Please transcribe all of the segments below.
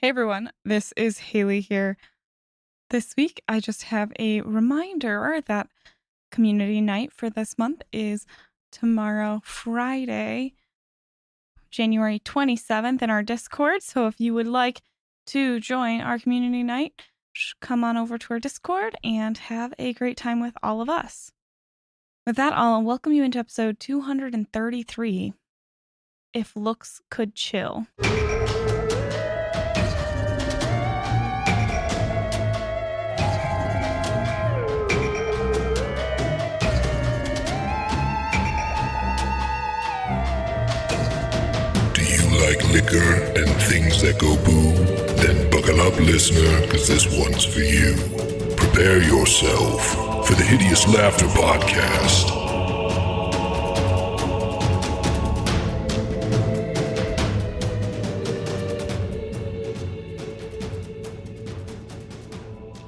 Hey everyone, this is Haley here. This week, I just have a reminder that community night for this month is tomorrow, Friday, January 27th in our Discord. So if you would like to join our community night, come on over to our Discord and have a great time with all of us. With that, I'll welcome you into episode 233, If Looks Could Chill. Like liquor and things that go boo? Then buckle up, listener, because this one's for you. Prepare yourself for the Hideous Laughter Podcast.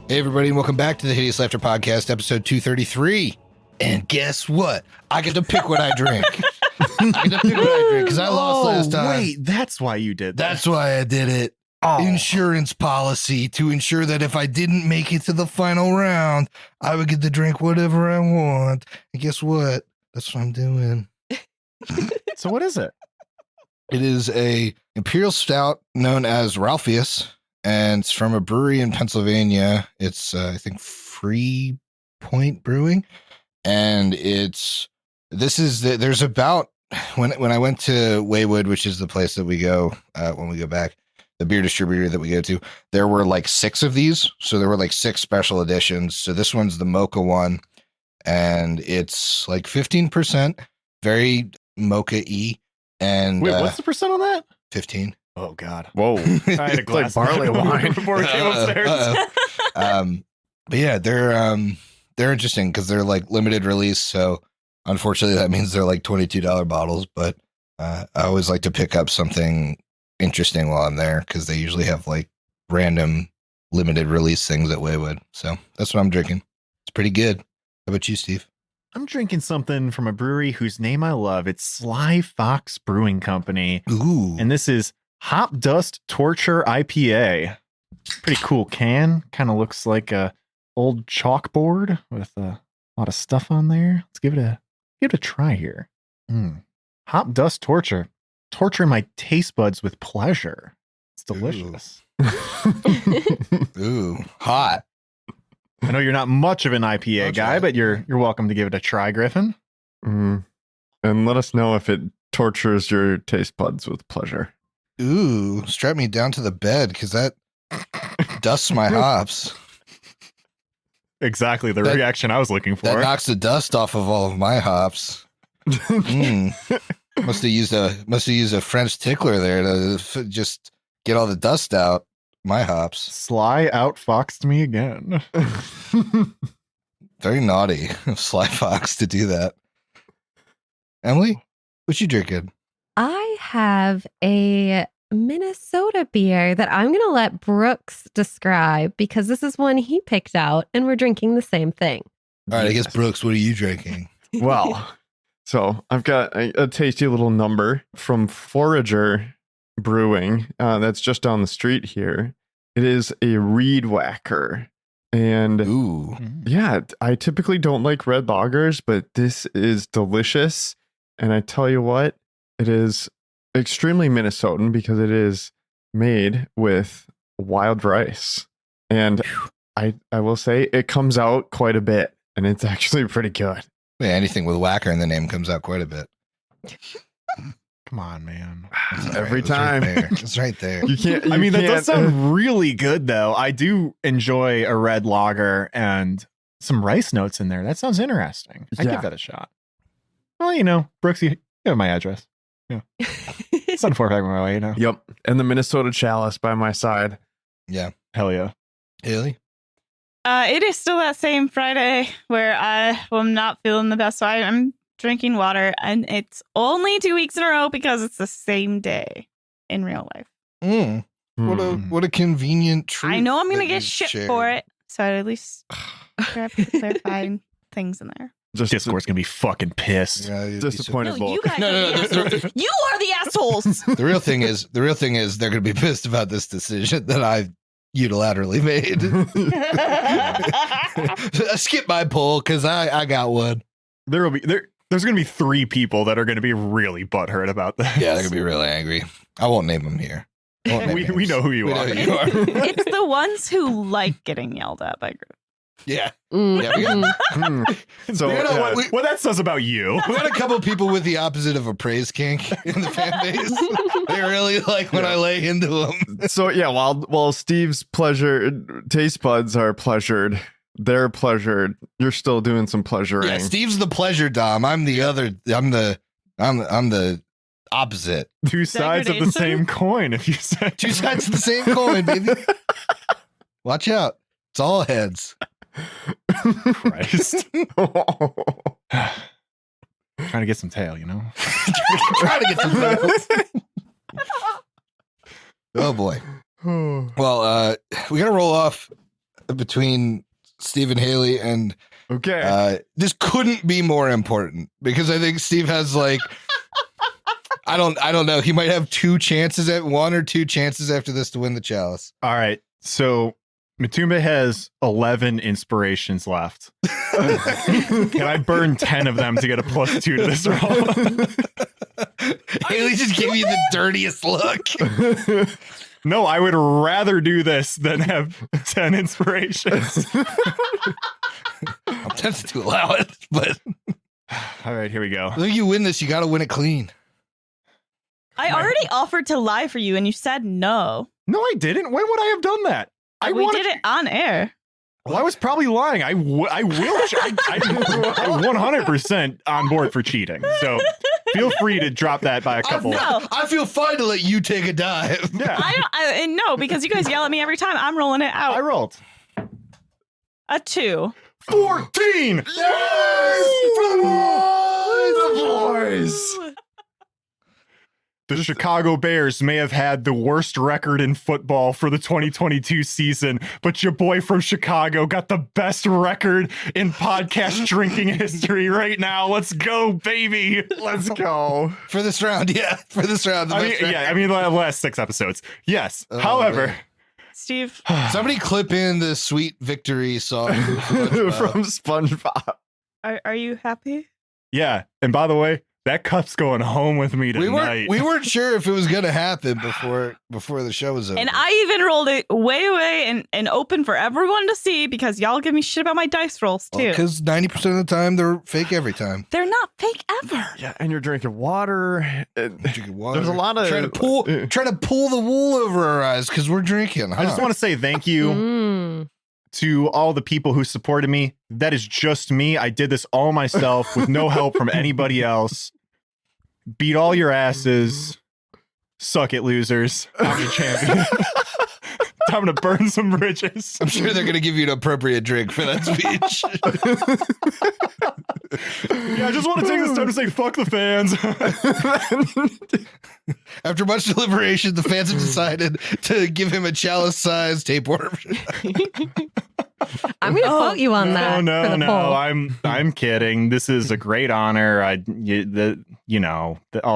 Hey everybody, and welcome back to the Hideous Laughter Podcast, episode 233. And guess what? I get to pick what I drink. I get to pick what I drink because I lost last time. Wait, that's why you did that. That's why I did it. Oh. Insurance policy to ensure that if I didn't make it to the final round, I would get to drink whatever I want. And guess what? That's what I'm doing. So what is it? It is a imperial stout known as Ralphius, and it's from a brewery in Pennsylvania. It's I think Free Point Brewing, and there's about when I went to Waywood, which is the place that we go when we go back, the beer distributor that we go to, there were like 6 of these. So there were like 6 special editions. So this one's the mocha one, and it's like 15%, very mocha-y. And wait, what's the percent on that? 15. Oh God. Whoa. I had a glass barley wine before we came upstairs. But yeah, they're interesting because they're like limited release. So unfortunately, that means they're like $22 bottles. But I always like to pick up something interesting while I'm there because they usually have like random limited release things at Waywood. So that's what I'm drinking. It's pretty good. How about you, Steve? I'm drinking something from a brewery whose name I love. It's Sly Fox Brewing Company. Ooh. And this is Hop Dust Torture IPA. Pretty cool can. Kind of looks like a old chalkboard with a lot of stuff on there. Let's give it a try here. Hop Dust Torture. Torturing my taste buds with pleasure. It's delicious. Ooh, hot. I know you're not much of an IPA guy, but you're welcome to give it a try, Griffin. And let us know if it tortures your taste buds with pleasure. Ooh, strap me down to the bed because that dusts my hops. Exactly the reaction I was looking for. That knocks the dust off of all of my hops. Must have used a French tickler there to just get all the dust out. My hops. Sly outfoxed me again. Very naughty of Sly Fox to do that. Emily, what you drinking? I have a Minnesota beer that I'm going to let Brooks describe because this is one he picked out and we're drinking the same thing. All right, I guess Brooks, what are you drinking? Well, so I've got a tasty little number from Forager Brewing that's just down the street here. It is a Reed Whacker. And ooh, yeah, I typically don't like red lagers, but this is delicious. And I tell you what, it is extremely Minnesotan because it is made with wild rice. And I will say it comes out quite a bit, and it's actually pretty good. Yeah, anything with Whacker in the name comes out quite a bit. Come on, man. Every time. It's right there. You can't. That does sound really good, though. I do enjoy a red lager and some rice notes in there. That sounds interesting. I give that a shot. Well, Brooks, you have my address. Yeah. It's on 4 my way, Yep. And the Minnesota Chalice by my side. Yeah. Hell yeah. Haley? It is still that same Friday where I'm not feeling the best. So I'm drinking water, and it's only 2 weeks in a row because it's the same day in real life. What a convenient treat. I know I'm going to get shit for it. So I'd at least clarifying things in there. Discord's gonna be fucking pissed. Yeah, you'd be disappointed. No, you Volk. guys No, are no, the no, assholes. You are the assholes. The real thing is they're going to be pissed about this decision that I unilaterally made. Skip my poll because I got one. There's gonna be 3 people that are gonna be really butthurt about this. Yeah, they're going to be really angry. I won't name them here. I won't name we names. know who you We are. know who you are. It's the ones who like getting yelled at by groups. Yeah. Mm, Yeah, we got- mm. So You know yeah, what? What that says about you. We got a couple people with the opposite of a praise kink in the fan base. They really like when I lay into them. so yeah, while Steve's taste buds are pleasured, they're pleasured. You're still doing some pleasuring. Yeah, Steve's the pleasure dom. I'm the other. I'm the opposite. 2 sides of the Degradation. same coin, if you say. 2 sides of the same coin, baby. Watch out. It's all heads. Christ. Trying to get some tail, you know? Trying to get some votes. Oh boy. Well, we gotta roll off between Steve and Haley, and Okay. this couldn't be more important because I think Steve has like I don't know. He might have 2 chances at 1 or 2 chances after this to win the chalice. All right. So Matumba has 11 inspirations left. Can I burn 10 of them to get a +2 to this roll? Haley just gave you the dirtiest look. No, I would rather do this than have 10 inspirations. I'm tempted to allow it, but All right, here we go. I think you win this, you got to win it clean. I already offered to lie for you, and you said no. No, I didn't. When would I have done that? We did it on air. Well, I was probably lying. I will. I'm 100% on board for cheating. So feel free to drop that by a couple. No. I feel fine to let you take a dive. Yeah, No, because you guys yell at me every time. I'm rolling it I out. rolled A 2. 14. boys. The Chicago Bears may have had the worst record in football for the 2022 season, but your boy from Chicago got the best record in podcast drinking history right now. Let's go, baby. Let's go. For this round, yeah. For this round. I mean, the last 6 episodes. Yes. Oh, However, man. Steve, Somebody clip in the sweet victory song From SpongeBob. are you happy? yeah. And by the way, that cup's going home with me tonight. we weren't sure if it was gonna happen before the show was over. And I even rolled it way away and open for everyone to see because y'all give me shit about my dice rolls too. Because 90% of the time they're fake every time. They're not fake ever. Yeah, and you're drinking water. Drinking water. There's a lot of trying to pull the wool over our eyes because we're drinking. I just want to say thank you Mm. to all the people who supported me. That is just me. I did this all myself with no help from anybody else. Beat all your asses. Suck it, losers. I'm your champion. Time to burn some bridges. I'm sure they're gonna give you an appropriate drink for that speech. Yeah, I just want to take this time to say fuck the fans. After much deliberation, the fans have decided to give him a chalice-sized tapeworm. I'm going to quote you on that. for the poll. I'm kidding. This is a great honor. All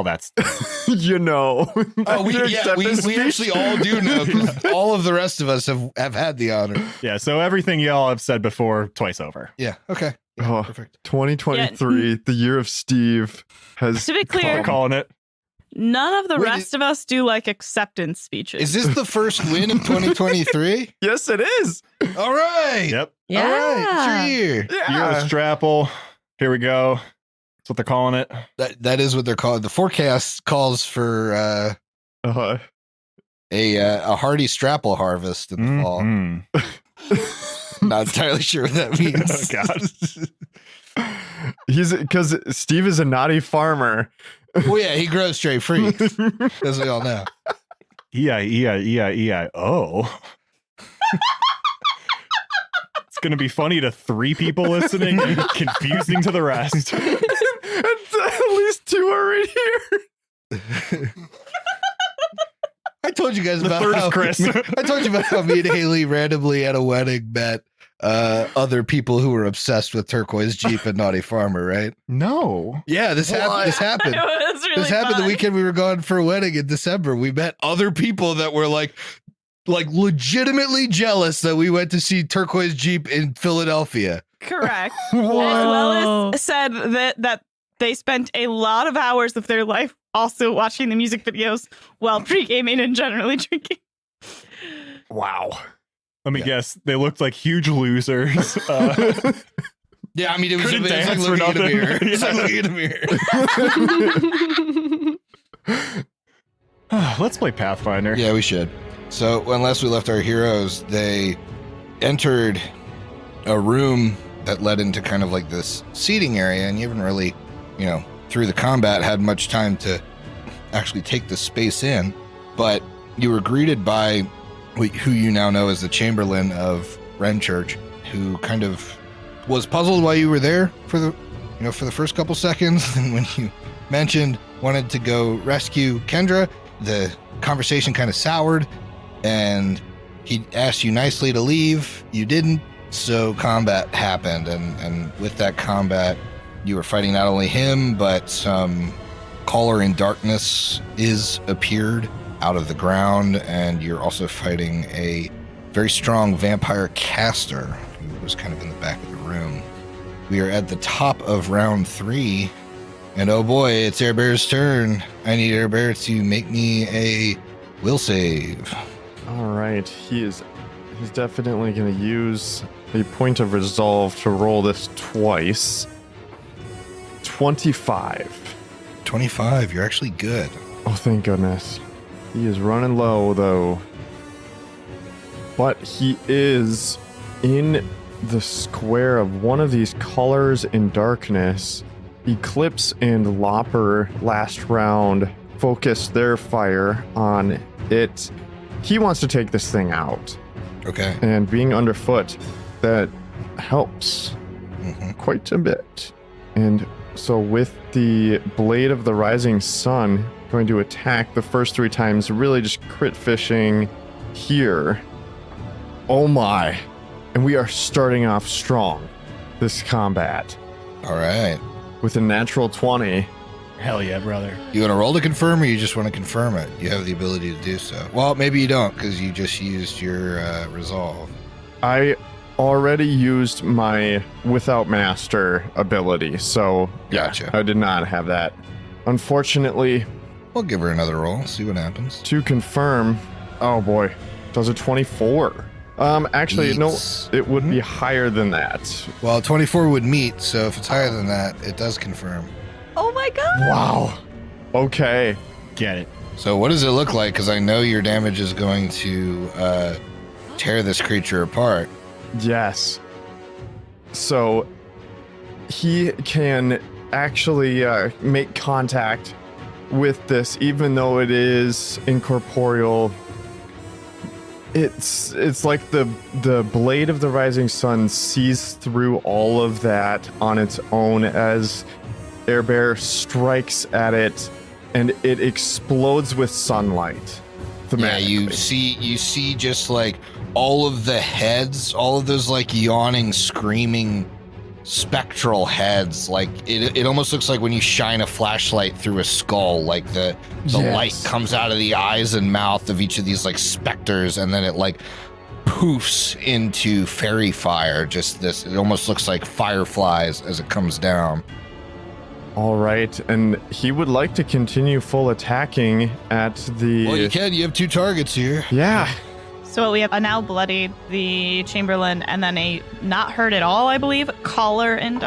that stuff. You know. Oh, we Accept this actually speech. all do know because all of the rest of us have had the honor. Yeah, so everything y'all have said before, twice over. Yeah. Okay. Yeah, Oh, perfect. 2023, the year of Steve, has To be clear, I'm calling it. none of the Wait, rest of us do like acceptance speeches. Is this the first win of 2023? Yes, it is. All right. Yep. Yeah. All right. It's your year. Year of the Yeah. Strapple. Here we go. That's what they're calling it. That is what they're called. The forecast calls for Uh-huh. a hearty strapple harvest in the fall. Mhm. Not entirely sure what that means. Oh, He's because Steve is a naughty farmer. Well, yeah, he grows straight freaks, as we all know. E-I-E-I-E-I-E-I-O. It's going to be funny to 3 people listening and confusing to the rest. And at least 2 are right here. I told you guys The about third how is Chris. I told you about how me and Haley randomly at a wedding met other people who were obsessed with Turquoise Jeep and Naughty Farmer, right? No. Yeah, this happened. This happened. It was really This happened the fun. weekend we were gone for a wedding in December. We met other people that were like legitimately jealous that we went to see Turquoise Jeep in Philadelphia. Correct. Whoa. As well as said that they spent a lot of hours of their life also watching the music videos while pre-gaming and generally drinking. Wow. Let me Yeah. guess. They looked like huge losers. Yeah, I mean, it was Couldn't like dance for looking in a nothing. mirror. It's like Yeah. looking in a mirror. Let's play Pathfinder. Yeah, we should. So when last we left our heroes, they entered a room that led into kind of like this seating area, and you haven't really, through the combat, had much time to actually take the space in. But you were greeted by who you now know as the Chamberlain of Renchurch, who kind of was puzzled why you were there for the first couple seconds. And when you mentioned wanted to go rescue Kendra, the conversation kind of soured, and he asked you nicely to leave. You didn't, so combat happened, and with that combat, you were fighting not only him, but some caller in darkness appeared out of the ground, and you're also fighting a very strong vampire caster who was kind of in the back of the room. We are at the top of round 3, and oh boy, it's Air Bear's turn. I need Air Bear to make me a will save. All right. He's definitely going to use a point of resolve to roll this twice. 25. 25, you're actually good. Oh, thank goodness. He is running low, though. But he is in the square of one of these colors in darkness. Eclipse and Lopper last round focused their fire on it. He wants to take this thing out. Okay. And being underfoot, that helps Mm-hmm. quite a bit. And so with the Blade of the Rising Sun, going to attack the first 3 times, really just crit fishing here. Oh my. And we are starting off strong, this combat, All right. with a natural 20. Hell yeah, brother. You want to roll to confirm, or you just want to confirm it? You have the ability to do so. Well, maybe you don't, because you just used your resolve. I already used my Without Master ability, so yeah, Gotcha. I did not have that. Unfortunately, We'll give her another roll, see what happens. to confirm, oh boy, does a 24. Actually, no, Yeets. it would be higher than that. Well, 24 would meet, so if it's higher than that, it does confirm. Oh my god! Wow. Okay. Get it. So what does it look like? Because I know your damage is going to tear this creature apart. Yes. So he can actually make contact with this, even though it is incorporeal. It's like the Blade of the Rising Sun sees through all of that on its own as Air Bear strikes at it, and it explodes with sunlight. Yeah, you thematically. see just like all of the heads, all of those like yawning, screaming, spectral heads. Like it almost looks like when you shine a flashlight through a skull, like the Yes. light comes out of the eyes and mouth of each of these like specters, and then it like poofs into fairy fire. Just this, it almost looks like fireflies as it comes down. All right, and he would like to continue full attacking at the. Well, you can. You have 2 targets here. Yeah, So we have a now bloodied, the Chamberlain, and then a not hurt at all, I believe, caller in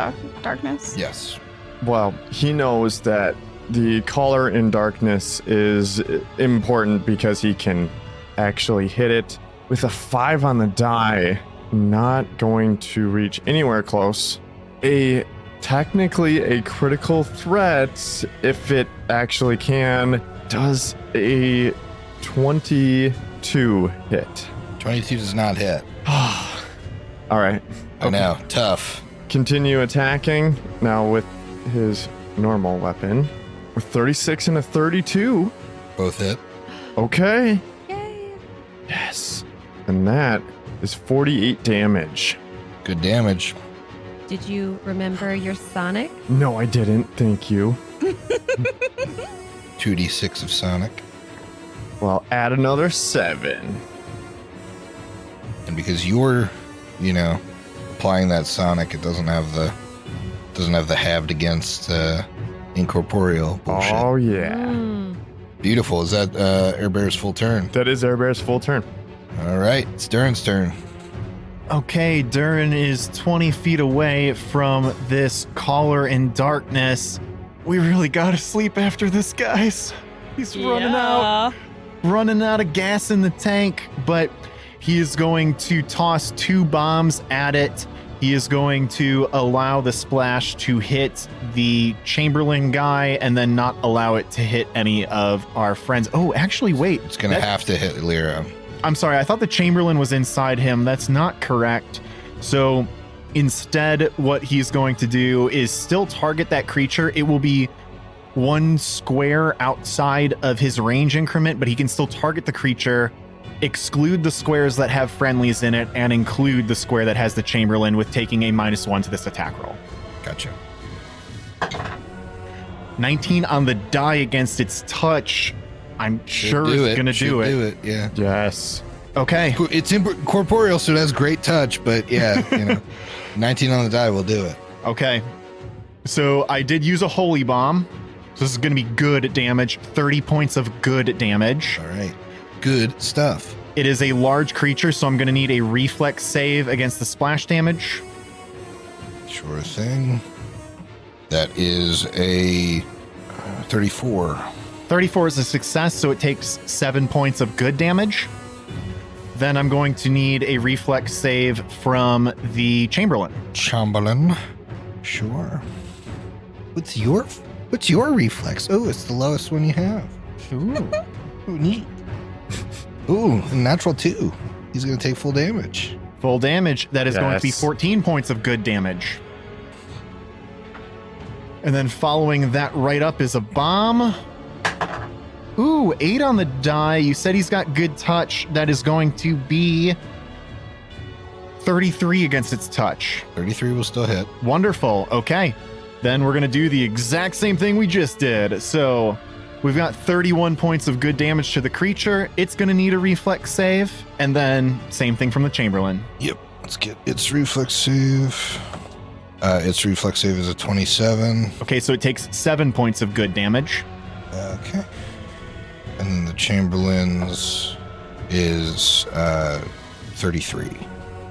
darkness. Yes. well, he knows that the Caller in Darkness is important because he can actually hit it with a 5 on the die. Not going to reach anywhere close. Technically a critical threat, if it actually can, does a 22 hit. 22 does not hit. All right. I know. Tough. Continue attacking now with his normal weapon. With 36 and a 32. Both hit. Okay. Yay. Yes. And that is 48 damage. Good damage. Did you remember your Sonic? No, I didn't. Thank you. 2d6 of Sonic. Well, add another 7. And because you're, applying that Sonic, it doesn't have the halved against incorporeal bullshit. Oh, yeah. Mm. Beautiful. Is that Air Bear's full turn? That is Air Bear's full turn. All right, it's Durin's turn. Okay, Durin is 20 feet away from this caller in darkness. We really gotta sleep after this, guys. He's running out of gas in the tank, but he is going to toss 2 bombs at it. He is going to allow the splash to hit the Chamberlain guy and then not allow it to hit any of our friends. Oh, actually, wait. It's going to have to hit Lyra. I'm sorry, I thought the Chamberlain was inside him. That's not correct. So instead, what he's going to do is still target that creature. It will be 1 square outside of his range increment, but he can still target the creature, exclude the squares that have friendlies in it, and include the square that has the Chamberlain with taking a -1 to this attack roll. Gotcha. 19 on the die against its touch. I'm sure it's going to do it. Yeah. Yes. Okay. It's incorporeal, so it has great touch, but yeah, 19 on the die will do it. Okay. So I did use a holy bomb. So this is going to be good damage. 30 points of good damage. All right. Good stuff. It is a large creature, so I'm going to need a reflex save against the splash damage. Sure thing. That is a 34. 34 is a success, so it takes 7 points of good damage. Then I'm going to need a reflex save from the Chamberlain. Chamberlain. Sure. What's your reflex? Oh, it's the lowest one you have. Ooh. Ooh, neat. Ooh, natural 2. He's going to take full damage. Full damage. That is going to be Yes. 14 points of good damage. And then following that right up is a bomb. Ooh, 8 on the die. You said he's got good touch. That is going to be 33 against its touch. 33 will still hit. Wonderful. Okay. Then we're going to do the exact same thing we just did. So we've got 31 points of good damage to the creature. It's going to need a reflex save. And then same thing from the Chamberlain. Yep. Let's get its reflex save. Its reflex save is a 27. Okay, so it takes 7 points of good damage. Okay. And then the Chamberlain's is 33.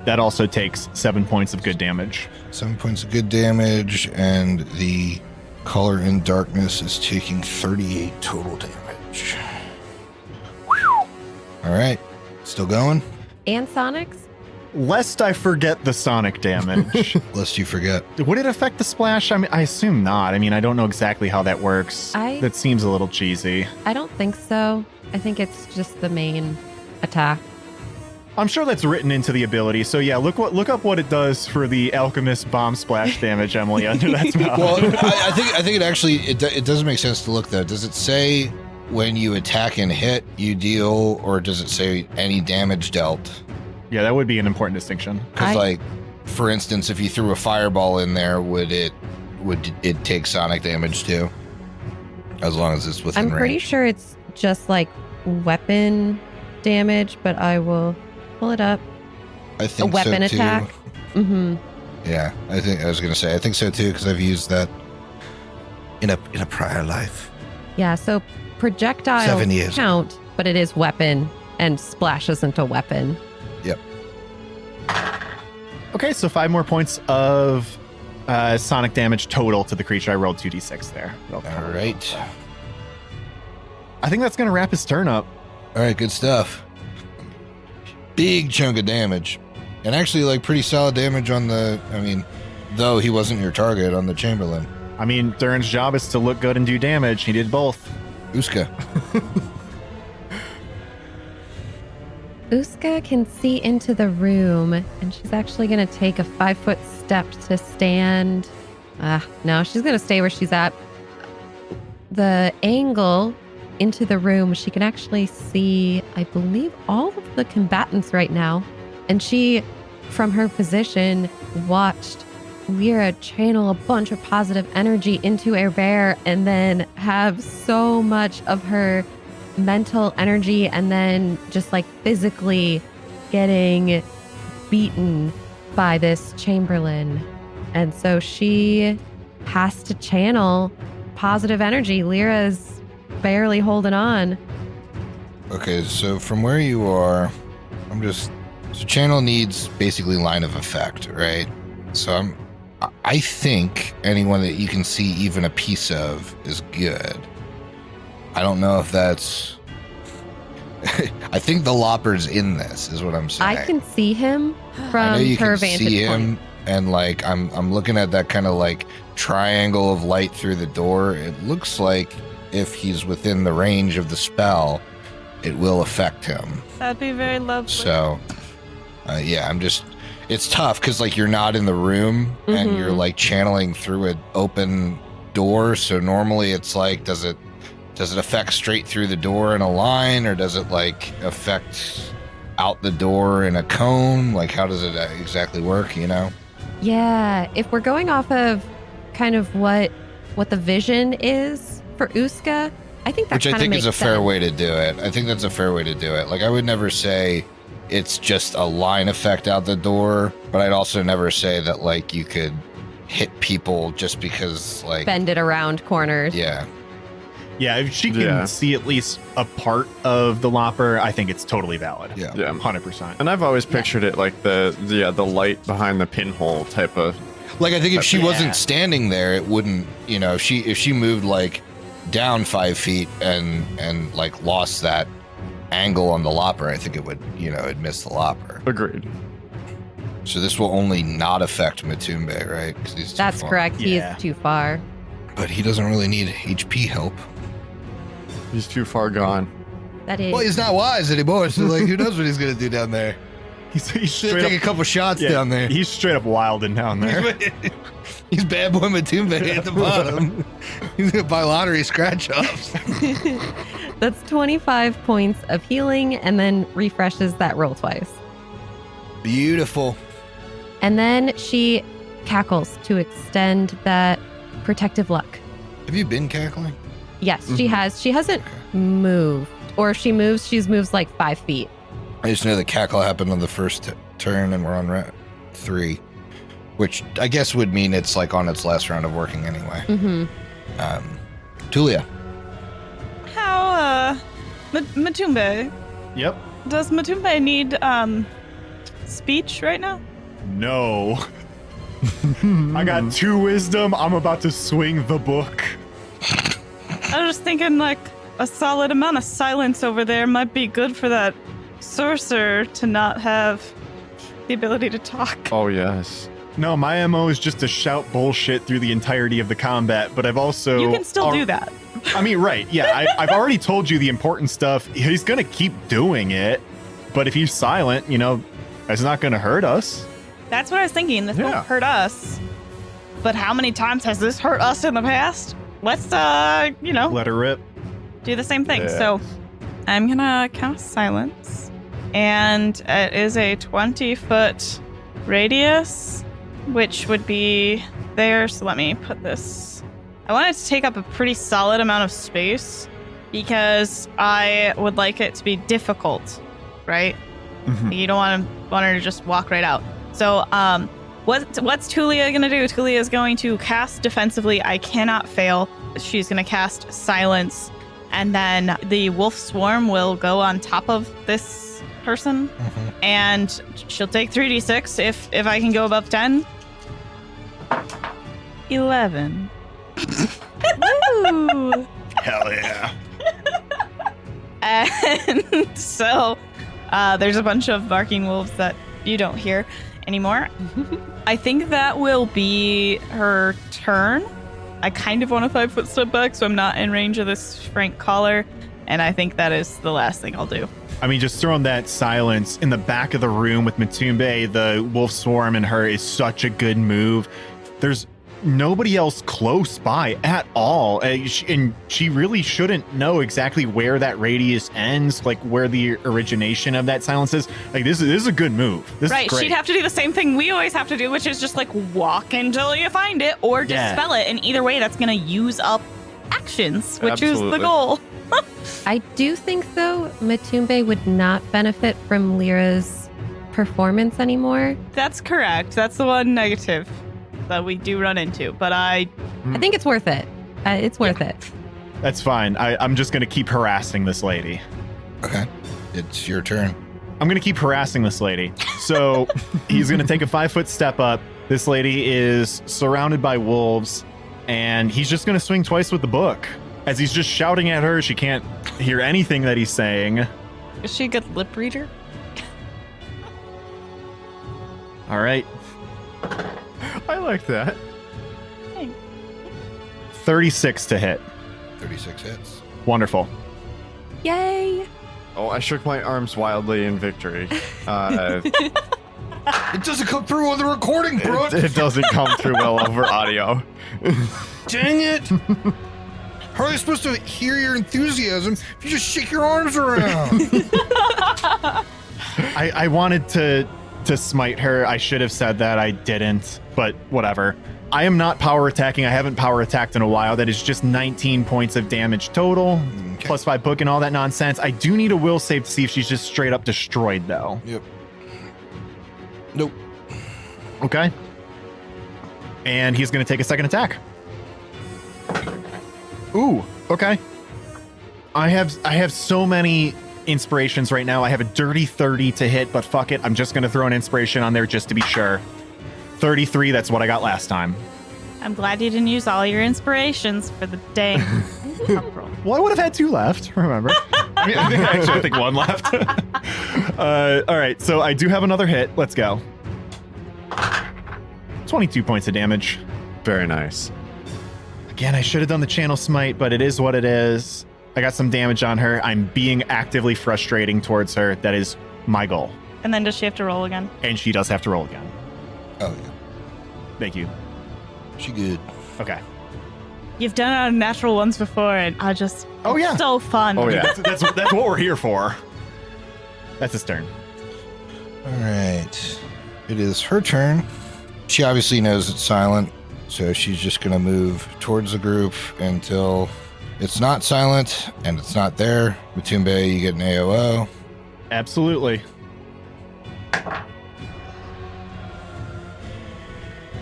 That also takes 7 points of good damage. 7 points of good damage, and the Caller in Darkness is taking 38 total damage. All right. Still going? And Sonic's? Lest I forget the sonic damage. Lest you forget. Would it affect the splash? I mean, I assume not. I mean, I don't know exactly how that works. That seems a little cheesy. I don't think so. I think it's just the main attack. I'm sure that's written into the ability. So yeah, look up what it does for the alchemist bomb splash damage, Emily, under that spell. Well, I think it actually it doesn't make sense to look though. Does it say when you attack and hit you deal, or does it say any damage dealt? Yeah, that would be an important distinction. Because, like, for instance, if you threw a fireball in there, would it take sonic damage too? As long as it's within range. I'm pretty sure it's just like weapon damage, but I will pull it up. I think a weapon so too. attack. Mm-hmm. Yeah, I think so too, because I've used that in a prior life. Yeah, so projectiles 7 years. count, but it is weapon, and splash isn't a weapon. Yep. Okay, so 5 more points of sonic damage total to the creature. I rolled 2d6 there. All right. I think that's going to wrap his turn up. All right, good stuff. Big chunk of damage. And actually, like, pretty solid damage on the, though he wasn't your target, on the Chamberlain. I mean, Durin's job is to look good and do damage. He did both. Uska. Uska can see into the room, and she's actually going to take a 5-foot step to stand. No, she's going to stay where she's at. The angle into the room, she can actually see, I believe, all of the combatants right now. And she from her position, watched Lyra channel a bunch of positive energy into Air Bear and then have so much of her mental energy and then just like physically getting beaten by this Chamberlain. And so she has to channel positive energy. Lyra's barely holding on. Okay, so from where you are, so channel needs basically line of effect, right? So I think anyone that you can see even a piece of is good. I don't know if that's I think the Lopper's in this is what I'm saying. I can see him I know from you her can vantage see point. him, and like I'm looking at that kind of like triangle of light through the door. It looks like if he's within the range of the spell, it will affect him. That'd be very lovely. So, yeah, it's tough because like you're not in the room and you're like channeling through an open door. So normally it's like, does it affect straight through the door in a line, or does it like affect out the door in a cone? Like, how does it exactly work, you know? Yeah, if we're going off of kind of what the vision is for Uska, I think that Which I kind of think makes is a fair sense. way to do it. I think that's a fair way to do it. Like, I would never say it's just a line effect out the door, but I'd also never say that like you could hit people just because like Bend it around corners. yeah. Yeah, if she can see at least a part of the Lopper, I think it's totally valid. Yeah. Yeah. 100%. And I've always pictured it like the light behind the pinhole type of. Like I think if she Yeah. wasn't standing there, it wouldn't, you know, if she moved like down 5 feet and like lost that angle on the Lopper, I think it would, you know, it'd miss the Lopper. Agreed. So this will only not affect Matumbe, right? 'Cause he's too That's far. correct. He Yeah. is too far. But he doesn't really need HP help. He's too far gone. That is. Well, he's not wise anymore, so like who knows what he's gonna do down there? He's Should straight take a up, couple shots yeah, down there. He's straight up wilding down there. He's bad boy Matumbe at the bottom. He's gonna buy lottery scratch offs. That's 25 points of healing and then refreshes that roll twice. Beautiful. And then she cackles to extend that protective luck. Have you been cackling? Yes, she has. She hasn't moved. Or if she moves, she moves like 5 feet. I just know the cackle happened on the first turn, and we're on round 3, which I guess would mean it's like on its last round of working anyway. Mm-hmm. Tulia. How, Matumbe, Yep. does Matumbe need, speech right now? No. I got 2 wisdom. I'm about to swing the book. I was just thinking, like, a solid amount of silence over there might be good for that sorcerer to not have the ability to talk. Oh yes. No, my MO is just to shout bullshit through the entirety of the combat, but I've also... You can still do that. I mean, right, yeah. I've already told you the important stuff. He's going to keep doing it, but if he's silent, you know, it's not going to hurt us. That's what I was thinking. This Yeah. won't hurt us. But how many times has this hurt us in the past? Let's, Let her rip. do the same thing. Yeah. So I'm gonna cast silence, and it is a 20-foot radius, which would be there. So let me put this. I want it to take up a pretty solid amount of space because I would like it to be difficult, right? Mhm. You don't want her to just walk right out. So what's Tulia gonna do? Tulia is going to cast defensively. I cannot fail. She's gonna cast silence, and then the wolf swarm will go on top of this person, and she'll take 3d6 if I can go above 10. 11. Woo! Hell yeah. And so there's a bunch of barking wolves that you don't hear anymore. I think that will be her turn. I kind of want a 5-foot step back, so I'm not in range of this Frank collar. And I think that is the last thing I'll do. I mean, just throwing that silence in the back of the room with Matumbe, the wolf swarm and her is such a good move. There's nobody else close by at all. And she really shouldn't know exactly where that radius ends, like where the origination of that silence is. Like this is a good move. This Right, is great. she'd have to do the same thing we always have to do, which is just like walk until you find it or dispel it. And either way, that's going to use up actions, which is the Absolutely. goal. I do think, though, Matumbe would not benefit from Lyra's performance anymore. That's correct. That's the one negative that we do run into. But I think it's worth it. It's worth it. That's fine. I'm just going to keep harassing this lady. Okay. It's your turn. I'm going to keep harassing this lady. So he's going to take a 5-foot step up. This lady is surrounded by wolves, and he's just going to swing twice with the book. As he's just shouting at her, she can't hear anything that he's saying. is she a good lip reader? All right. I like that. 36 to hit. 36 hits. Wonderful. Yay! Oh, I shook my arms wildly in victory. It doesn't come through on the recording, bro. It doesn't come through well over audio. Dang it. How are they supposed to hear your enthusiasm if you just shake your arms around? I wanted to smite her. I should have said that. I didn't, but whatever. I am not power attacking. I haven't power attacked in a while. That is just 19 points of damage total, Okay. plus 5 book and all that nonsense. I do need a will save to see if she's just straight up destroyed, though. Yep. Nope. Okay. And he's going to take a second attack. Ooh, okay. I have so many inspirations right now. I have a dirty 30 to hit, but fuck it. I'm just going to throw an inspiration on there just to be sure. 33, that's what I got last time. I'm glad you didn't use all your inspirations for the dang up roll. Well, I would have had 2 left, remember? I think 1 left. All right, so I do have another hit. Let's go. 22 points of damage. Very nice. Again, I should have done the channel smite, but it is what it is. I got some damage on her. I'm being actively frustrating towards her. That is my goal. And then does she have to roll again? And she does have to roll again. Oh, yeah. Thank you. She good. Okay. You've done it on natural ones before, and I just Oh, yeah. so fun. Oh, yeah. That's what we're here for. That's his turn. All right. It is her turn. She obviously knows it's silent, so she's just going to move towards the group until it's not silent and it's not there. Matumbe, you get an AOO. Absolutely.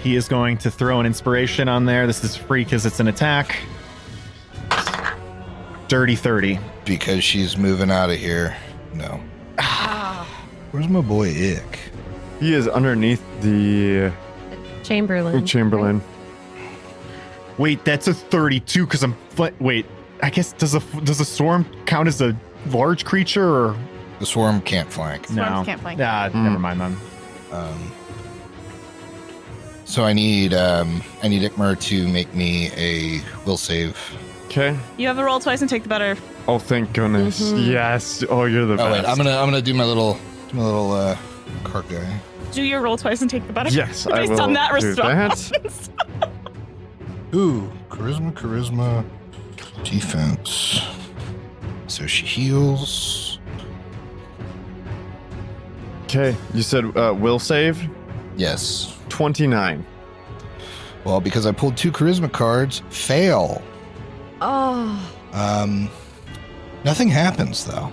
He is going to throw an inspiration on there. This is free because it's an attack. Dirty 30. Because she's moving out of here. No. Where's my boy Ick? He is underneath the Chamberlain. Chamberlain. Wait, that's a 32 because I'm... Wait, I guess does a swarm count as a large creature or... The swarm can't flank. Swarms can't flank. Never mind then. So I need Ikmer to make me a will save. Okay. You have a roll twice and take the better. Oh, thank goodness. Yes. Oh, you're the Oh best. wait, I'm gonna do my little cart guy. Do your roll twice and take the better. Yes, I Based will on that do response. Ooh, charisma, defense. So she heals. Okay. You said will save? Yes. 29. Well, because I pulled 2 charisma cards, fail. Oh, Nothing happens though.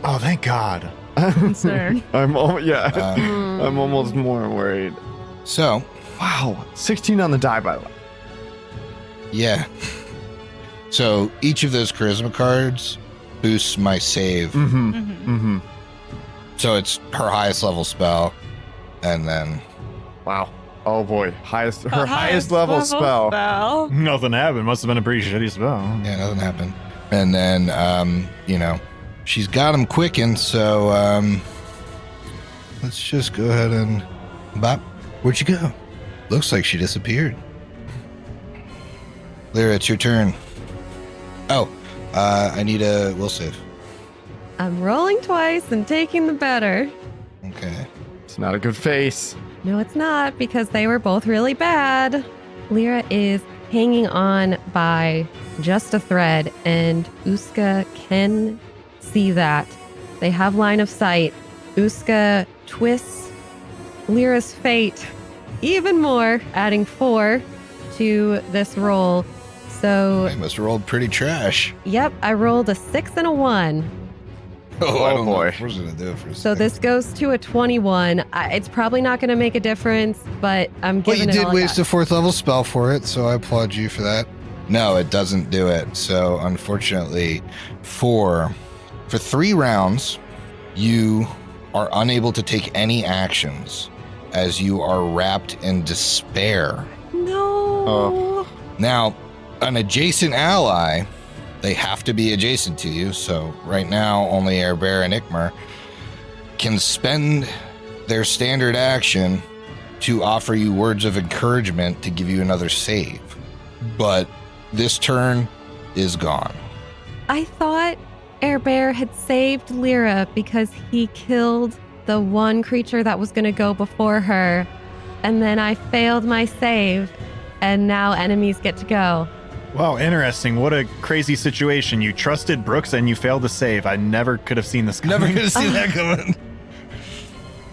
Oh, thank God. Concern. I'm yeah. Um, I'm almost more worried. So Wow. 16 on the die, by the way. yeah. So each of those charisma cards boosts my save. Mm-hmm. Mhm. Mm-hmm. So it's her highest level spell, and then Wow. Oh boy. Her highest level spell. Nothing happened. Must have been a pretty shitty spell. yeah, nothing happened. And then she's got him quickened. So let's just go ahead and bop. Where'd you go? Looks like she disappeared. Lyra, it's your turn. Oh, I need a will save. I'm rolling twice and taking the better. Okay. It's not a good face. No, it's not, because they were both really bad. Lyra is hanging on by just a thread, and Uska can see that. They have line of sight. Uska twists Lyra's fate even more, adding 4 to this roll. So, I must have rolled pretty trash. yep, I rolled a 6 and a 1. Oh, I don't know boy. if we're going to do it for a So second. this goes to a 21. It's probably not going to make a difference, but I'm Well, giving you it did all I waste got. a 4th level spell for it, so I applaud you for that. No, it doesn't do it. So unfortunately, for 3 rounds, you are unable to take any actions as you are wrapped in despair. No. Now, an adjacent ally, they have to be adjacent to you. So right now, only Airbear and Ikmer can spend their standard action to offer you words of encouragement to give you another save. But this turn is gone. I thought Air Bear had saved Lyra because he killed the one creature that was going to go before her. And then I failed my save, and now enemies get to go. Wow, interesting. What a crazy situation. You trusted Brooks and you failed to save. I never could have seen this coming. Never could have seen that coming.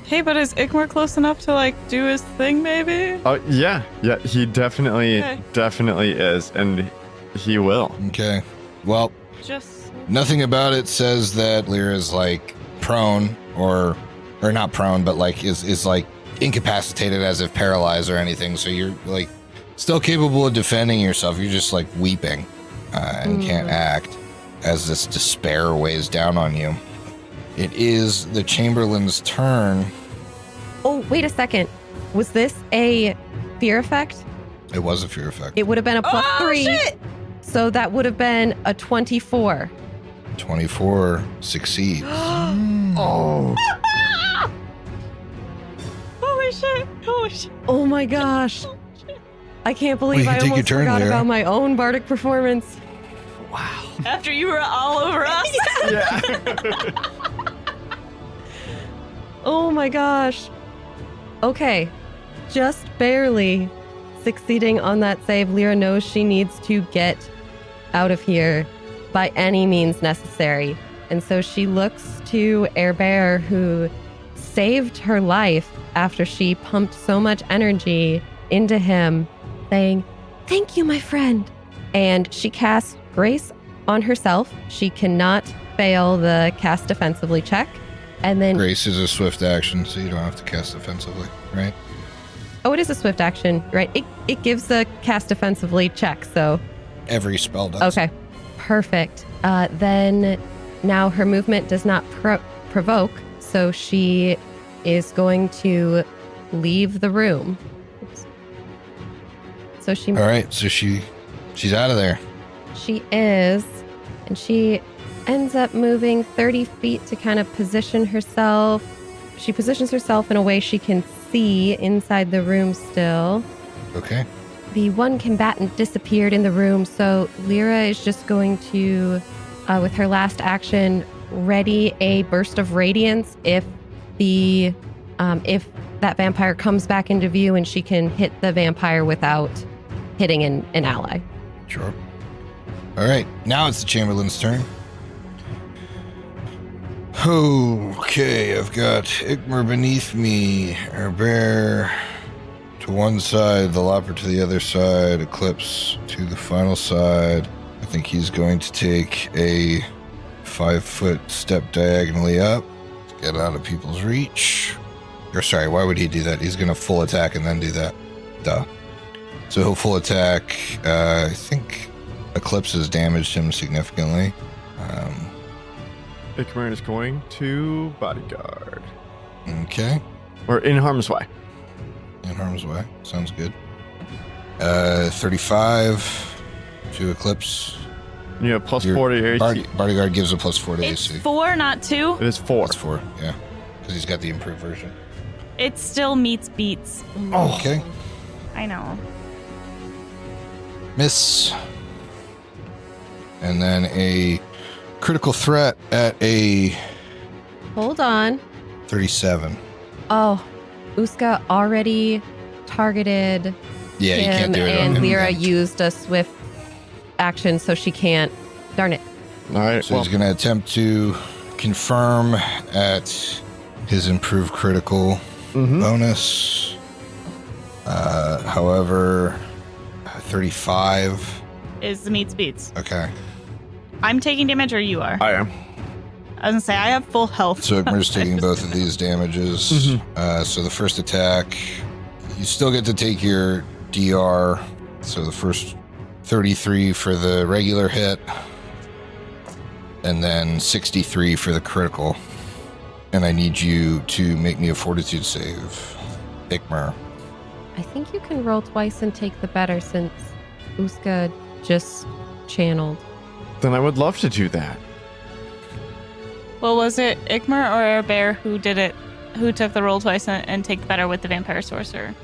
Hey, but is Ikmar close enough to like do his thing? Maybe. Oh yeah, he definitely is, and he will. Okay. Well, Just nothing about it says that Lyra is like prone or not prone, but like is like incapacitated, as if paralyzed or anything. So you're like still capable of defending yourself. You're just like weeping and can't act as this despair weighs down on you. It is the Chamberlain's turn. Oh, wait a second. Was this a fear effect? It was a fear effect. It would have been a plus 3. Shit! So that would have been a 24. 24 succeeds. Oh, Holy shit! Holy shit! Oh my gosh. I can't believe you I can take your almost turn, forgot Lyra. about my own bardic performance. After you were all over us. Oh my gosh. Okay. Just barely succeeding on that save. Lyra knows she needs to get out of here by any means necessary. And so she looks to Air Bear, who saved her life after she pumped so much energy into him, saying, "Thank you, my friend." And she casts Grace on herself. She cannot fail the cast defensively check. And then, Grace is a swift action, so you don't have to cast defensively, right? oh, it is a swift action, right? It gives the cast defensively check, so Every spell does. okay, perfect. Then now her movement does not provoke, so she is going to leave the room. Oops. So she All right, so she's out of there. She is, and she ends up moving 30 feet to kind of position herself. She positions herself in a way she can see inside the room still. Okay. The one combatant disappeared in the room, so Lyra is just going to, with her last action, ready a burst of radiance if that vampire comes back into view, and she can hit the vampire without hitting an ally. Sure. All right, now it's the Chamberlain's turn. Okay, I've got Ikmer beneath me, Airbear to one side, the Lopper to the other side, Eclipse to the final side. I think he's going to take a 5-foot step diagonally up, get out of people's reach. Or sorry, why would he do that? He's going to full attack and then do that. Duh. So he'll full attack. I think Eclipse has damaged him significantly. Ikmer is going to bodyguard Okay. or in harm's way. In harm's way. Sounds good. 35 to Eclipse. You have plus Your 4 to your AC. Bodyguard gives a plus 4 to It's AC. 4, not 2. It is 4. That's 4, yeah. Because he's got the improved version. It still meets beats. Okay. I know. Miss. And then a critical threat at a Hold on. 37. Oh, Uska already targeted Yeah, you him, can't do it on and him Lyra then. used a swift action, so she can't. Darn it. All right. So Well, he's going to attempt to confirm at his improved critical mhm. bonus. However, 35. Is the meets beats. Okay. I'm taking damage or you are? I am. I was gonna say I have full health. So Ikmer's taking both of these damages. Mhm. So the first attack, you still get to take your DR. So the first 33 for the regular hit, and then 63 for the critical. And I need you to make me a fortitude save, Ikmer. I think you can roll twice and take the better since Uska just channeled. Then I would love to do that. Well, was it Ikmer or Air Bear who did it? Who took the roll twice and take the better with the vampire sorcerer?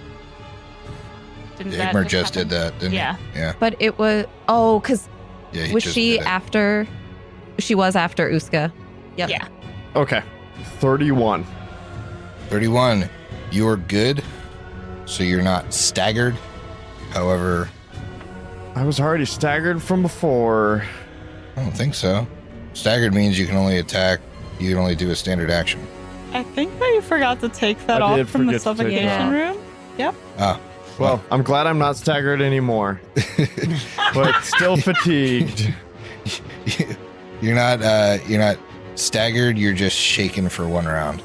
Didn't that Ikmer just happen? did that, didn't Yeah. he? Yeah. But it was because Yeah. He was just she did it. after? She was after Uska. Yep. Yeah. Okay. 31. 31. You're good, so you're not staggered. However, I was already staggered from before. I don't think so. Staggered means you can only attack. You can only do a standard action. I think that you forgot to take that I off did from the forget to take it suffocation off. room. Yep. Ah. Well, I'm glad I'm not staggered anymore, but still fatigued. You're not staggered. You're just shaken for one round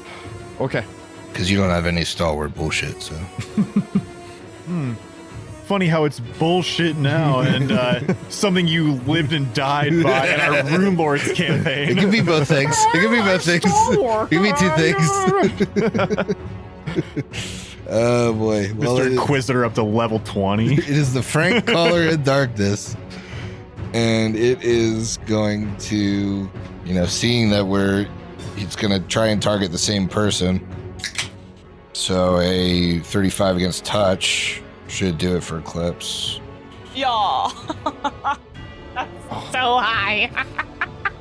Okay. because you don't have any stalwart bullshit. So Funny how it's bullshit now and something you lived and died by in our Rune Lords it campaign. could be both things. It could be both things. It could be two things. Oh boy. Well, Mr. it is- Inquisitor up to level 20. It is the Frank Caller in Darkness, and it is going to, seeing that it's going to try and target the same person. So a 35 against touch should do it for Eclipse. Y'all. That's so high.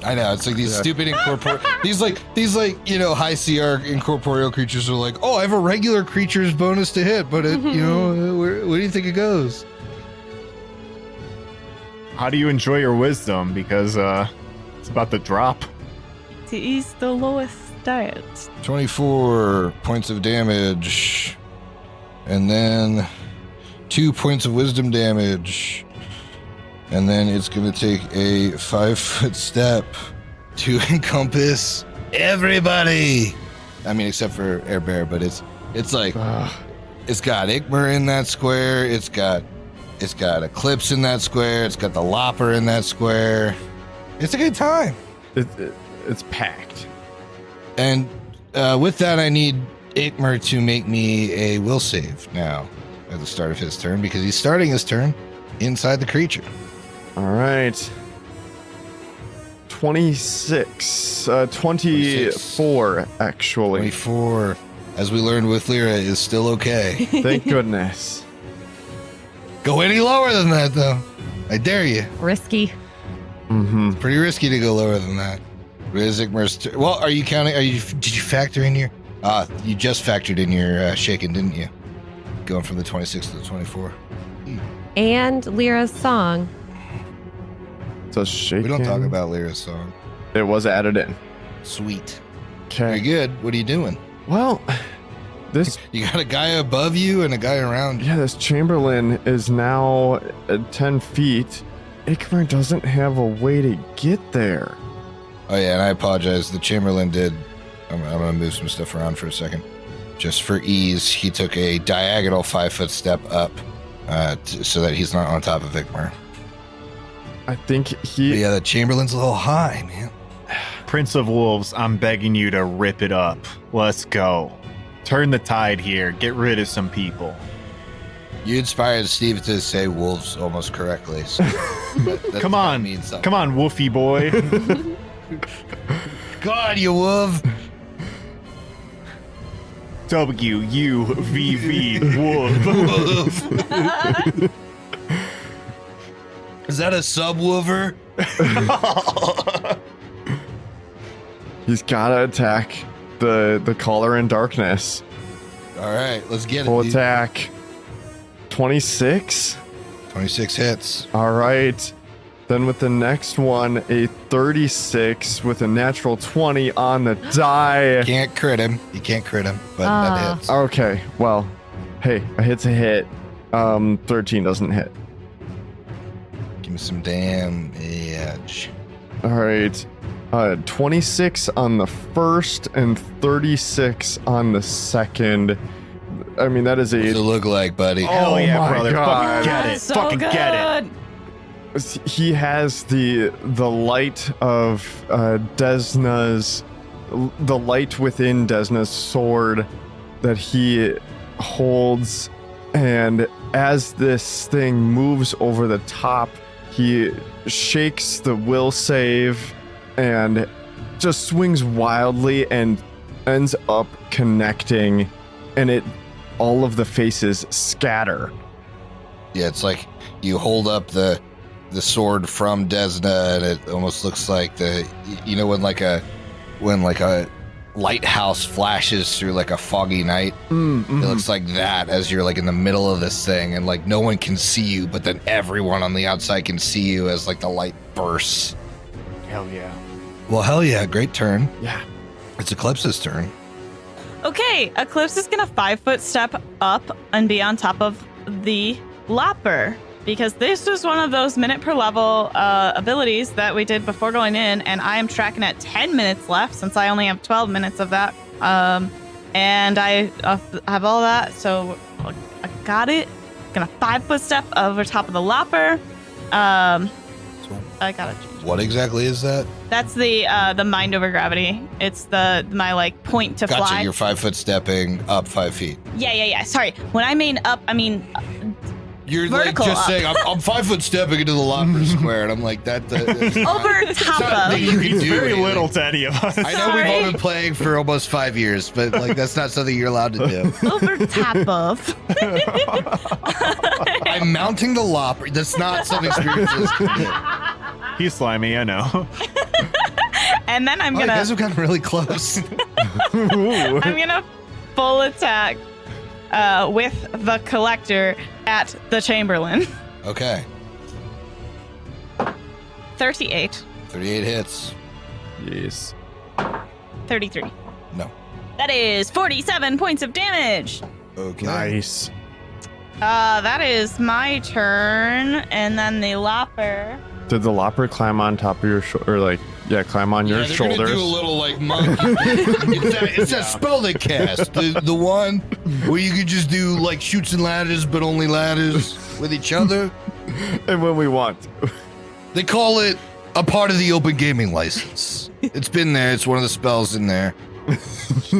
I know, it's like these stupid incorporeal, these high CR incorporeal creatures are like, oh, I have a regular creature's bonus to hit, but where do you think it goes? How do you enjoy your wisdom? Because it's about to drop. To ease the lowest stat. 24 points of damage. And then 2 points of wisdom damage. And then it's going to take a 5-foot step to encompass everybody. I mean, except for Air Bear, but it's like, it's got Ikmer in that square. It's got Eclipse in that square. It's got the Lopper in that square. It's a good time. It's packed. And with that, I need Ikmer to make me a will save now at the start of his turn because he's starting his turn inside the creature. All right. 26. 24, actually. 24, as we learned with Lyra, is still okay. Thank goodness. Go any lower than that, though. I dare you. Risky. Mm-hmm. Pretty risky to go lower than that. Ikmer's well, are you counting? Did you factor in your? You just factored in your shaken, didn't you? Going from the 26 to the 24. And Lyra's song. So shaking. We don't talk about Lyra's song. It was added in. Sweet. Very Okay. good. What are you doing? Well, this You got a guy above you and a guy around you. this Chamberlain is now at 10 feet. Ikmer doesn't have a way to get there. Oh yeah, and I apologize. The Chamberlain did. I'm gonna move some stuff around for a second, just for ease. He took a diagonal 5-foot step up, so that he's not on top of Ikmer. I think But he. yeah, the Chamberlain's a little high, man. Prince of Wolves, I'm begging you to rip it up. Let's go. Turn the tide here. Get rid of some people. You inspired Steve to say wolves almost correctly. So that Come on. means something. Come on, Woofy boy. God, you wolf! W-U-V-V. Wolf. Wolf. Is that a subwoofer? He's gotta attack the caller in darkness. All right, let's get Full it. Dude. attack. 26. 26 hits. All right. Then with the next one, a 36 with a natural 20 on the die. Can't crit him. You can't crit him, but that hits. Okay, well, hey, a hit's a hit. 13 doesn't hit. Give me some damage. All right. 26 on the first and 36 on the second. I mean, that is What's it a... look like, buddy? Oh, yeah, my brother. God. Fucking get it. So Fucking good. get it. He has the light of Desna's... The light within Desna's sword that he holds. And as this thing moves over the top, he shakes the will save and just swings wildly and ends up connecting, and all of the faces scatter. Yeah, it's like you hold up the sword from Desna, and it almost looks like when like a lighthouse flashes through like a foggy night. Mm-hmm. It looks like that as you're like in the middle of this thing, and like no one can see you, but then everyone on the outside can see you as like the light bursts. Hell yeah. Well, hell yeah, great turn. Yeah. It's Eclipse's turn. Okay, Eclipse is gonna 5-foot step up and be on top of the Lopper, because this was one of those minute per level abilities that we did before going in, and I am tracking at 10 minutes left since I only have 12 minutes of that. And I have all that, so I got it. Gonna 5-foot step over top of the Lopper. I got it. What exactly is that? That's the mind over gravity. It's my like point to Gotcha, fly. you're 5-foot stepping up 5 feet. Yeah. Sorry. When I mean up, I mean You're vertical like just up. saying, I'm 5-foot stepping into the Lopper square, and I'm like, that's not- over top not of. the- You can He's do very anything. little to any of us. I know we've all Sorry. been playing for almost 5 years, but like that's not something you're allowed to do. Over top of. I'm mounting the Lopper. That's not something spiritualist can do. He's slimy, I know. And then I'm Oh, you gonna guys have gotten really close. Ooh. I'm gonna full attack with the collector at the Chamberlain. Okay, 38, 38 hits. Yes. 33. No. That is 47 points of damage. Okay. Nice. That is my turn, and then the Lopper. Did the Lopper climb on top of your shoulder? Or like, yeah, climb on your they're shoulders? gonna do a little like monkey. it's that spell they cast. The one where you could just do like shoots and ladders, but only ladders with each other. And when we want. They call it a part of the open gaming license. It's been there. It's one of the spells in there.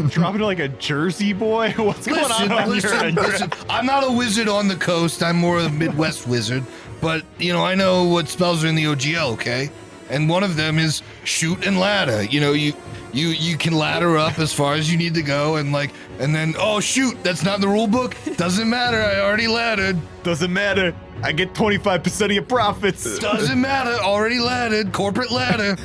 Dropping like a Jersey boy? What's going on? Listen. I'm not a wizard on the coast. I'm more of a Midwest wizard. But, you know, I know what spells are in the OGL, okay? And one of them is shoot and ladder. You know, you can ladder up as far as you need to go, and then, oh, shoot, that's not in the rule book. Doesn't matter. I already laddered. Doesn't matter. I get 25% of your profits. Doesn't matter. Already laddered. Corporate ladder.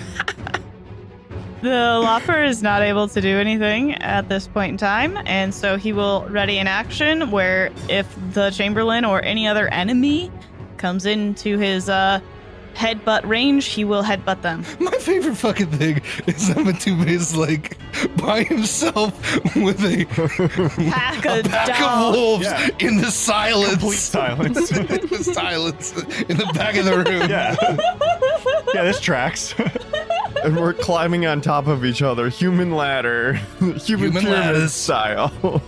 The Lopper is not able to do anything at this point in time, and so he will ready an action where if the Chamberlain or any other enemy comes into his headbutt range, he will headbutt them. My favorite fucking thing is Amatube is like by himself with a Pack a of pack dogs. of wolves Yeah. in the silence. Complete silence. In the silence in the back of the room. Yeah. Yeah, this tracks. And we're climbing on top of each other. Human ladder. Human pyramid ladders. style.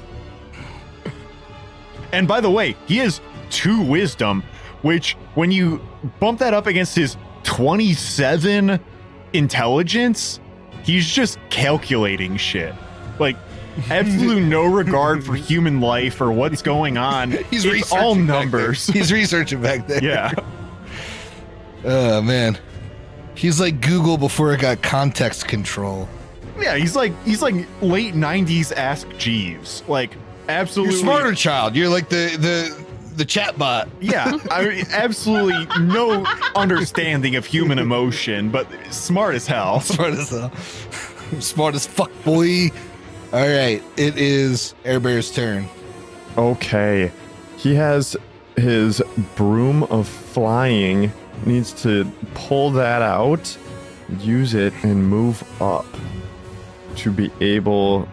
And by the way, he has 2 wisdom, which when you bump that up against his 27 intelligence, he's just calculating shit. Like, absolute no regard for human life or what's going on. He's It's all researching back numbers. there. He's researching back there. Yeah. Oh man. He's like Google before it got context control. Yeah, he's like late 90s Ask Jeeves. Like, absolutely. You're smarter, child. You're like the chat bot. Yeah, I mean, absolutely no understanding of human emotion, but smart as hell. Smart as hell. Smart as fuck, boy. All right, it is Airbear's turn. Okay. He has his broom of flying. Needs to pull that out, use it, and move up to be able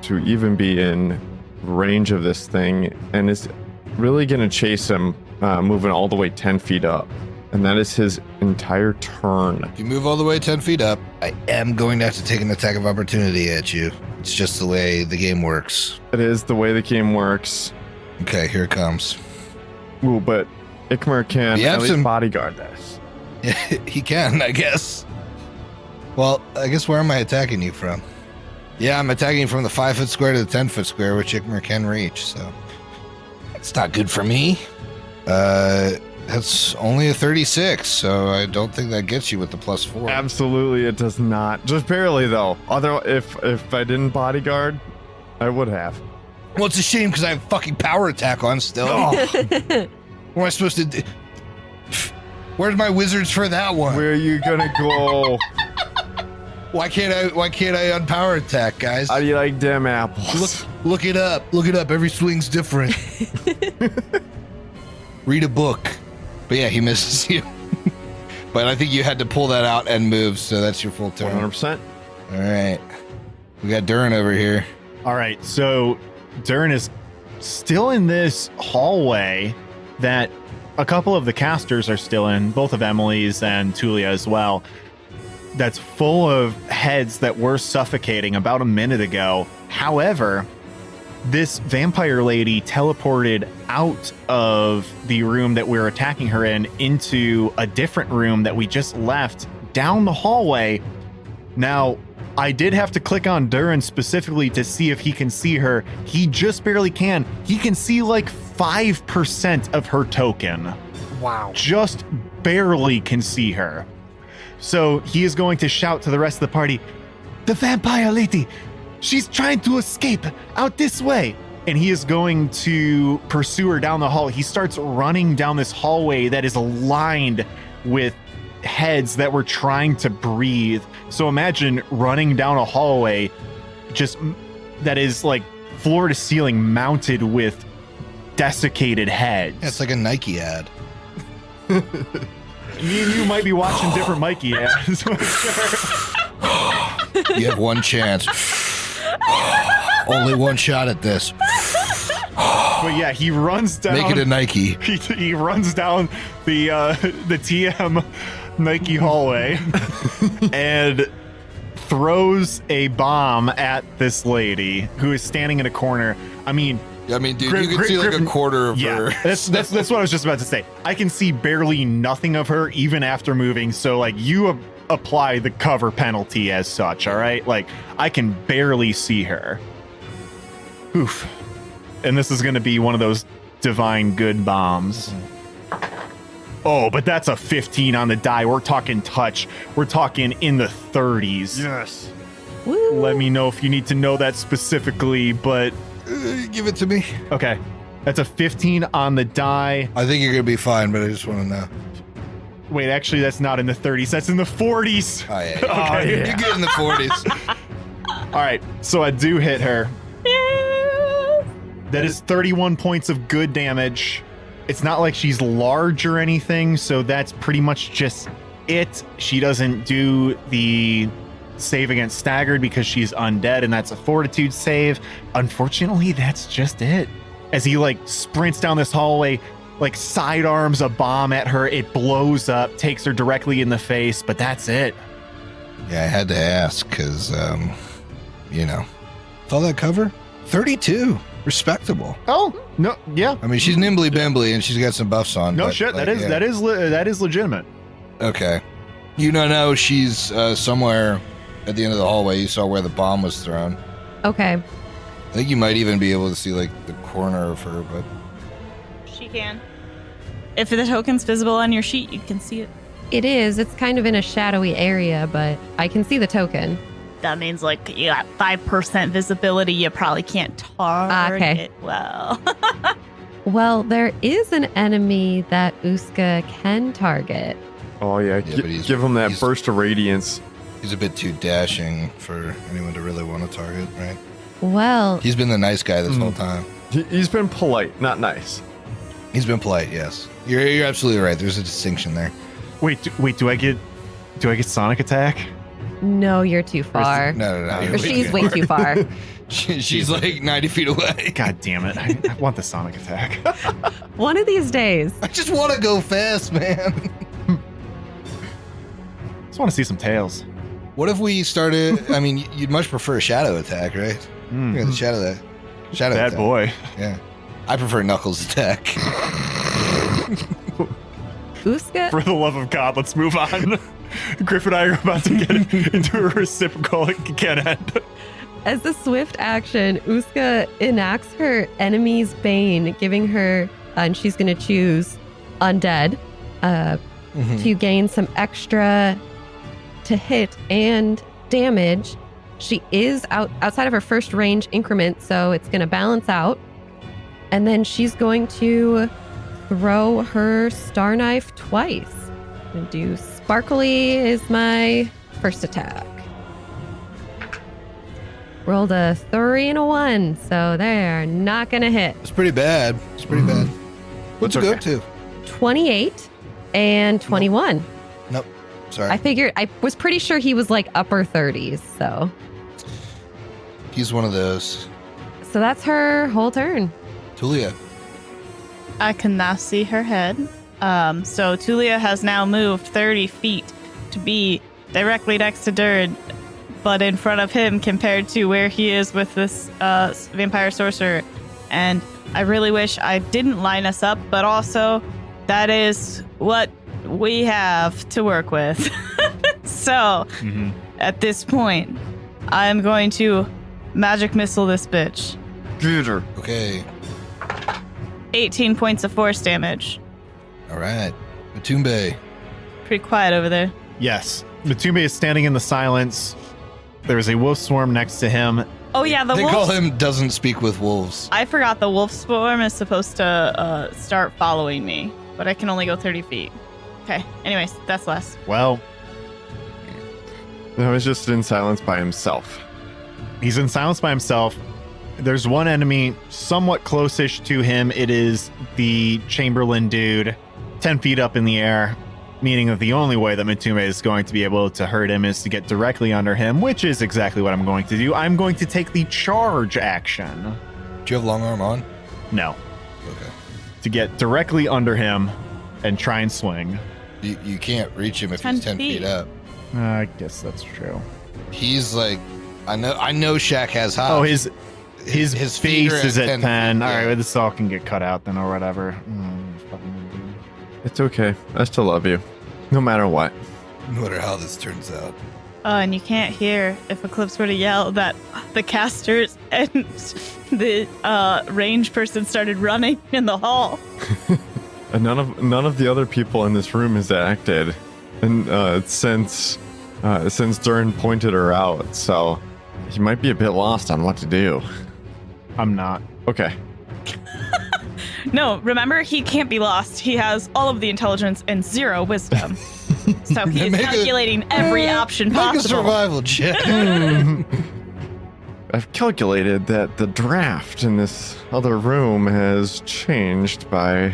to even be in range of this thing. And is really going to chase him, moving all the way 10 feet up. And that is his entire turn. If you move all the way 10 feet up, I am going to have to take an attack of opportunity at you. It's just the way the game works. It is the way the game works. Okay, here it comes. Ooh, but Ikmer can You have at least some- bodyguard this. He can, I guess. Well, I guess where am I attacking you from? Yeah, I'm attacking you from the 5 foot square to the 10 foot square, which Ikmer can reach, so it's not good for me. That's only a 36, so I don't think that gets you with the +4. Absolutely, it does not. Just barely, though. Other, if I didn't bodyguard, I would have. Well, it's a shame because I have fucking power attack on still. What am I supposed to do? Where's my wizards for that one? Where are you gonna go? Why can't I unpower attack, guys? How do you like them apples? Look it up. Look it up. Every swing's different. Read a book. But yeah, he misses you. But I think you had to pull that out and move, so that's your full turn. 100%. All right. We got Durin over here. All right, so Durin is still in this hallway that a couple of the casters are still in, both of Emily's and Tulia as well. That's full of heads that were suffocating about a minute ago. However, this vampire lady teleported out of the room that we're attacking her in into a different room that we just left down the hallway. Now, I did have to click on Durin specifically to see if he can see her. He just barely can. He can see like 5% of her token. Wow. Just barely can see her. So he is going to shout to the rest of the party, "The vampire lady! She's trying to escape out this way!" And he is going to pursue her down the hall. He starts running down this hallway that is lined with heads that were trying to breathe. So imagine running down a hallway just that is like floor to ceiling mounted with desiccated heads. Yeah, it's like a Nike ad. Me and you might be watching different Mikey ads. You have one chance. Only one shot at this. But yeah, he runs down. Make it a Nike. He runs down the TM Nike hallway and throws a bomb at this lady who is standing in a corner. I mean, dude, you can see like a quarter of her. That's what I was just about to say. I can see barely nothing of her even after moving. So like you apply the cover penalty as such. All right, like I can barely see her. Oof. And this is going to be one of those divine good bombs. Oh, but that's a 15 on the die. We're talking touch. We're talking in the 30s. Yes. Woo. Let me know if you need to know that specifically, but Give it to me. okay. That's a 15 on the die. I think you're going to be fine, but I just want to know. Wait, actually, that's not in the 30s. That's in the 40s. Oh, yeah. Okay. You're good in the 40s. All right. So I do hit her. That is 31 points of good damage. It's not like she's large or anything, so that's pretty much just it. She doesn't do the save against staggered because she's undead, and that's a fortitude save. Unfortunately, that's just it. As he like sprints down this hallway, like sidearms a bomb at her, it blows up, takes her directly in the face, but that's it. Yeah, I had to ask because, Saw that cover? 32. Respectable. Oh, no, yeah. I mean, she's nimbly bimbly and she's got some buffs on. No but, shit, like, that is legitimate. Okay. You don't know she's somewhere at the end of the hallway. You saw where the bomb was thrown. Okay. I think you might even be able to see like the corner of her, but She can. If the token's visible on your sheet, you can see it. It is. It's kind of in a shadowy area, but I can see the token. That means like you got 5% visibility. You probably can't target Okay. well. Well, there is an enemy that Uska can target. Oh, yeah. Yeah, but he's- Give him that he's- burst of radiance. he's a bit too dashing for anyone to really want to target, right? Well, He's been the nice guy this whole time. He's been polite, not nice. He's been polite, yes. You're absolutely right. There's a distinction there. Wait, do I get sonic attack? no, you're too far. No. Or she's way too far. She's like 90 feet away. God damn it. I want the sonic attack. One of these days. I just want to go fast, man. Just want to see some tails. What if we started? I mean, you'd much prefer a shadow attack, right? Yeah, the shadow Bad attack. boy. Yeah. I prefer Knuckles attack. Uska, For the love of God, let's move on. Griff and I are about to get into a reciprocal can end. as a swift action, Uska enacts her enemy's bane, giving her, and she's going to choose undead to gain some extra to hit and damage. She is outside of her first range increment, so it's going to balance out. And then she's going to throw her star knife twice. I'm going to do Sparkly is my first attack. Rolled a 3 and a 1, so they're not going to hit. It's pretty bad. It's pretty bad. What's it go to? 28 and 21. Nope. Sorry. I was pretty sure he was like upper 30s, so. He's one of those. So that's her whole turn. Tulia. I can now see her head. So Tulia has now moved 30 feet to be directly next to Durd, but in front of him compared to where he is with this vampire sorcerer. And I really wish I didn't line us up, but also that is what we have to work with. So at this point, I'm going to magic missile this bitch. Get her. Okay. 18 points of force damage. All right. Matumbe. Pretty quiet over there. Yes. Matumbe is standing in the silence. There is a wolf swarm next to him. Oh yeah, the They wolf. call him doesn't speak with wolves. I forgot the wolf swarm is supposed to start following me, but I can only go 30 feet. Okay. Anyways, that's less. Well, No, he's just in silence by himself. he's in silence by himself. There's one enemy somewhat close-ish to him. It is the Chamberlain dude, 10 feet up in the air, meaning that the only way that Matumbe is going to be able to hurt him is to get directly under him, which is exactly what I'm going to do. I'm going to take the charge action. Do you have long arm on? No. Okay. To get directly under him and try and swing. You can't reach him if 10 he's 10 feet feet. up. I guess that's true. He's like, I know Shaq has hops. Oh, his His feet face are is at at 10 10. feet, All yeah. right, well, this all can get cut out then or whatever. It's okay. I still love you. No matter what. No matter how this turns out. And you can't hear if Eclipse were to yell that the casters and the range person started running in the hall. And none of the other people in this room has acted, and since Dern pointed her out, so he might be a bit lost on what to do. I'm not. Okay. No, remember, he can't be lost. He has all of the intelligence and 0 wisdom. So he's Make a- calculating every option Make a possible. survival check. I've calculated that the draft in this other room has changed by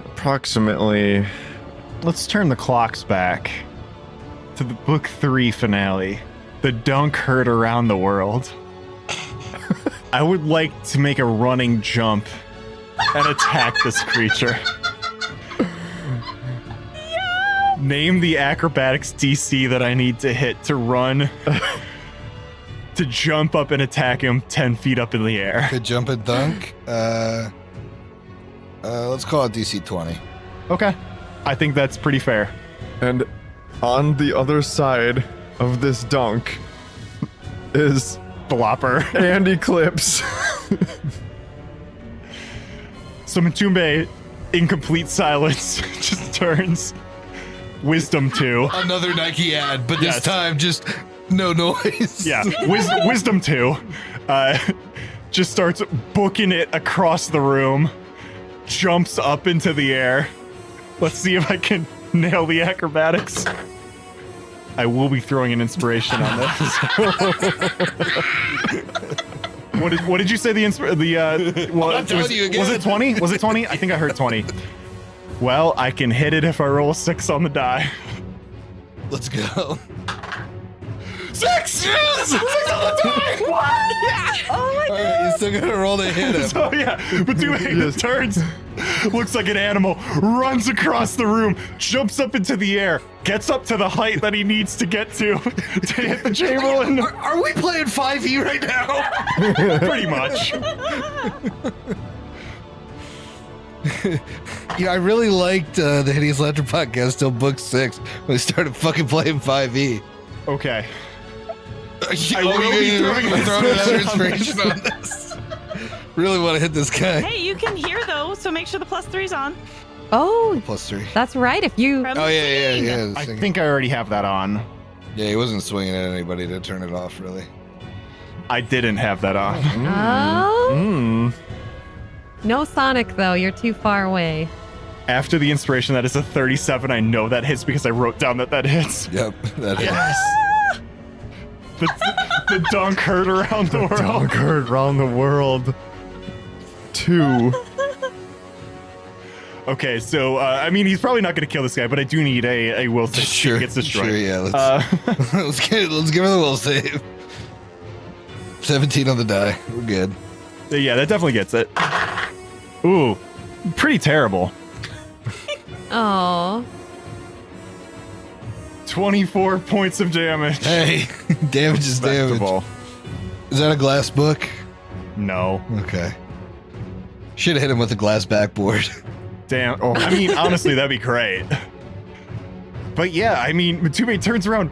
approximately. Let's turn the clocks back to the book 3 finale. The dunk heard around the world. I would like to make a running jump and attack this creature. Name the acrobatics DC that I need to hit to run, to jump up and attack him 10 feet up in the air. Could jump and dunk. Let's call it DC 20. Okay. I think that's pretty fair. And on the other side of this dunk is Blopper. and Eclipse. So Matumbe, in complete silence, just turns. Wisdom 2. Another Nike ad, but this Yes. time just no noise. Yeah, Wisdom 2. Just starts booking it across the room. Jumps up into the air. Let's see if I can nail the acrobatics. I will be throwing an inspiration on this. What did you say I'm telling you again. Was it 20? Was it 20? I think I heard 20. Well, I can hit it if I roll a 6 on the die. Let's go. 6! Yes! 6 on the die! What? Oh my All right, you still gotta roll to hit him. So yeah, Batume turns, looks like an animal, runs across the room, jumps up into the air, gets up to the height that he needs to get to hit the Chamberlain. Are we playing 5e right now? Pretty much. Yeah, I really liked the Hideous Laughter podcast till book 6 when we started fucking playing 5e. Okay. I will be throwing another inspiration inspiration on this. Really want to hit this guy. Hey, you can hear though, so make sure the +3's on. Oh, +3. that's right. If you From Oh the yeah, scene. yeah. I think I already have that on. Yeah, he wasn't swinging at anybody to turn it off, really. I didn't have that on. Oh, Mm. no Sonic though. You're too far away. After the inspiration, that is a 37. I know that hits because I wrote down that hits. Yep, that hit. Yes. The dunk heard around the world. Dog heard around the world. 2. Okay, so I mean, he's probably not going to kill this guy, but I do need a will save. Sure, He gets destroyed. sure, yeah. Let's, let's give her the will save. 17 on the die. We're good. Yeah, that definitely gets it. Ooh, pretty terrible. Oh, 24 points of damage. Hey, damage is damage. Respectable. Is that a glass book? No. Okay. Should have hit him with a glass backboard. Damn. Oh, I mean, honestly, that'd be great. But yeah, I mean, Matube turns around,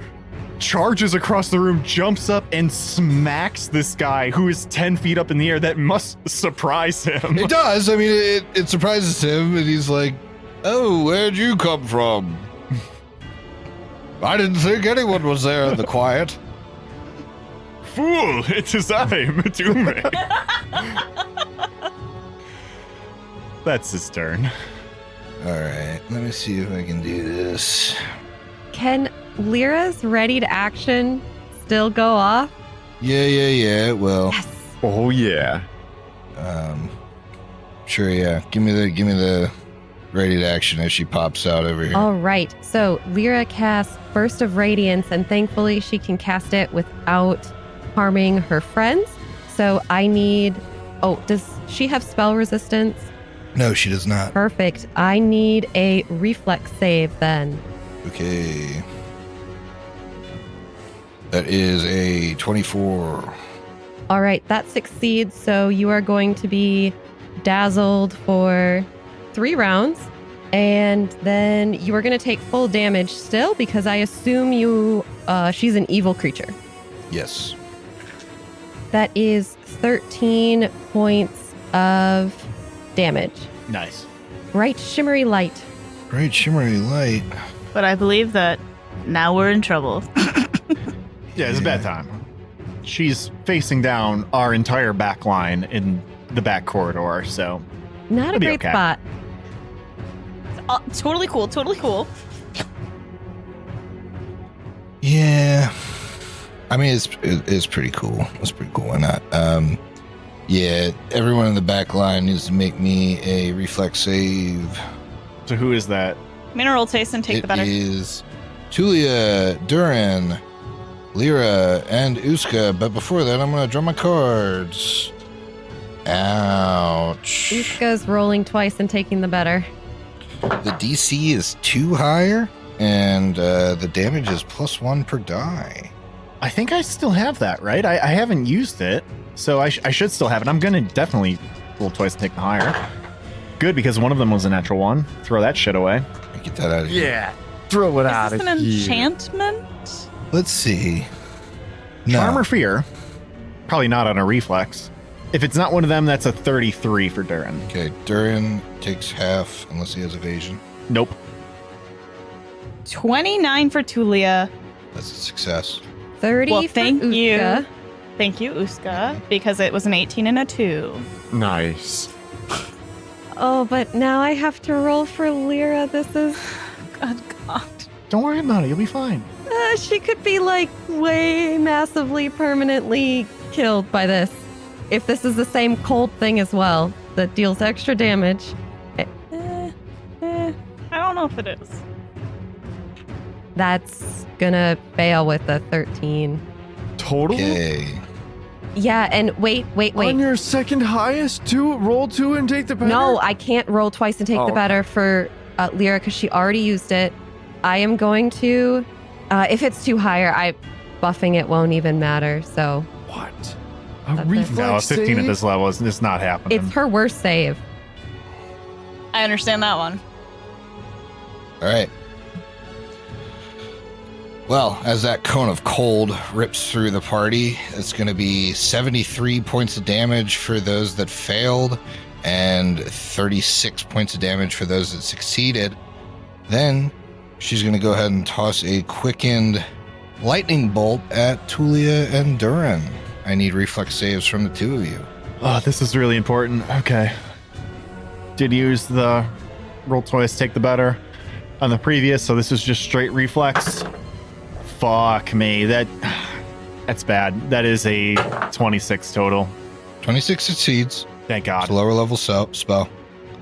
charges across the room, jumps up, and smacks this guy who is 10 feet up in the air. That must surprise him. It does. I mean, it surprises him, and he's like, "Oh, where'd you come from? I didn't think anyone was there in the quiet." Fool, it is I, Matube. That's his turn. All right, let me see if I can do this. can Lyra's ready to action still go off? Yeah. Well, Yes. Oh yeah. Sure. Yeah. Give me the ready to action as she pops out over here. All right. So Lyra casts Burst of Radiance, and thankfully she can cast it without harming her friends. So I need. Oh, does she have spell resistance? No, she does not. Perfect. I need a reflex save then. Okay. That is a 24. All right, that succeeds. So you are going to be dazzled for 3 rounds. And then you are going to take full damage still because I assume she's an evil creature. Yes. That is 13 points of damage. Nice. Bright shimmery light. Bright shimmery light. But I believe that now we're in trouble. Yeah, it's a bad time. She's facing down our entire back line in the back corridor, so Not a It'll be great okay. spot. Totally cool. Totally cool. Yeah. I mean, it's pretty cool. It's pretty cool. Why not? Yeah, everyone in the back line needs to make me a reflex save. so who is that? Mineral taste and take the better. It is Tulia, Durin, Lyra, and Uska. But before that, I'm going to draw my cards. Ouch. Uska's rolling twice and taking the better. The DC is 2 higher, and the damage is +1 per die. I think I still have that, right? I haven't used it, so I should still have it. I'm gonna definitely roll twice and take the higher. Good, because one of them was a natural 1. Throw that shit away. Get that out of here. Yeah. Throw it out Is of this an here. enchantment? Let's see. No. Charm or fear? Probably not on a reflex. If it's not one of them, that's a 33 for Durin. Okay, Durin takes half unless he has evasion. Nope. 29 for Tulia. That's a success. 30 Well, for thank you. Uska. Thank you, Uska, because it was an 18 and a 2. Nice. Oh, but now I have to roll for Lyra. This is... God, God. Don't worry about it. You'll be fine. she could be like way massively permanently killed by this. if this is the same cold thing as well that deals extra damage. I don't know if it is. That's gonna fail with a 13. Total? Okay. Yeah, and wait. On your second highest, roll 2 and take the better? No, I can't roll twice and take the better for Lyra because she already used it. I am going to, if it's too higher, buffing it won't even matter. So What? That's it. Reflex No, 15 at save? this level is it's not happening. it's her worst save. I understand that one. All right. Well, as that cone of cold rips through the party, it's going to be 73 points of damage for those that failed and 36 points of damage for those that succeeded. Then she's going to go ahead and toss a quickened lightning bolt at Tulia and Duran. I need reflex saves from the two of you. Oh, this is really important. Okay. Did use the roll twice, take the better on the previous, so this is just straight reflex. Fuck me. That's bad. That is a 26 total. 26 succeeds. Thank It's God. a lower level spell.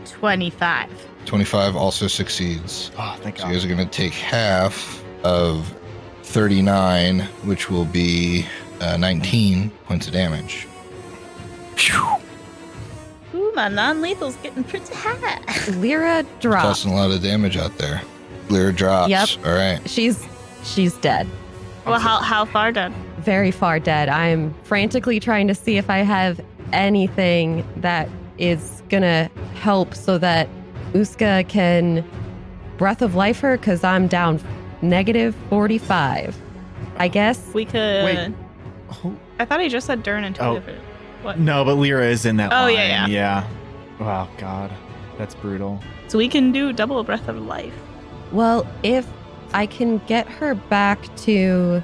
25. 25 also succeeds. Oh, thank So God. you guys are going to take half of 39, which will be 19 points of damage. Phew. Ooh, my non-lethal's getting pretty high. Lyra drops. Causing a lot of damage out there. Lyra drops. Yep. All right. She's dead. Well, how far done? Very far dead. I'm frantically trying to see if I have anything that is gonna help so that Uska can breath of life her because I'm down negative 45. I guess. We could. Wait. Oh, I thought he just said Dern and Oh. Tulia. What? no, but Lyra is in that Oh, line. yeah. Yeah. Oh, God. That's brutal. So we can do double breath of life. Well, if I can get her back to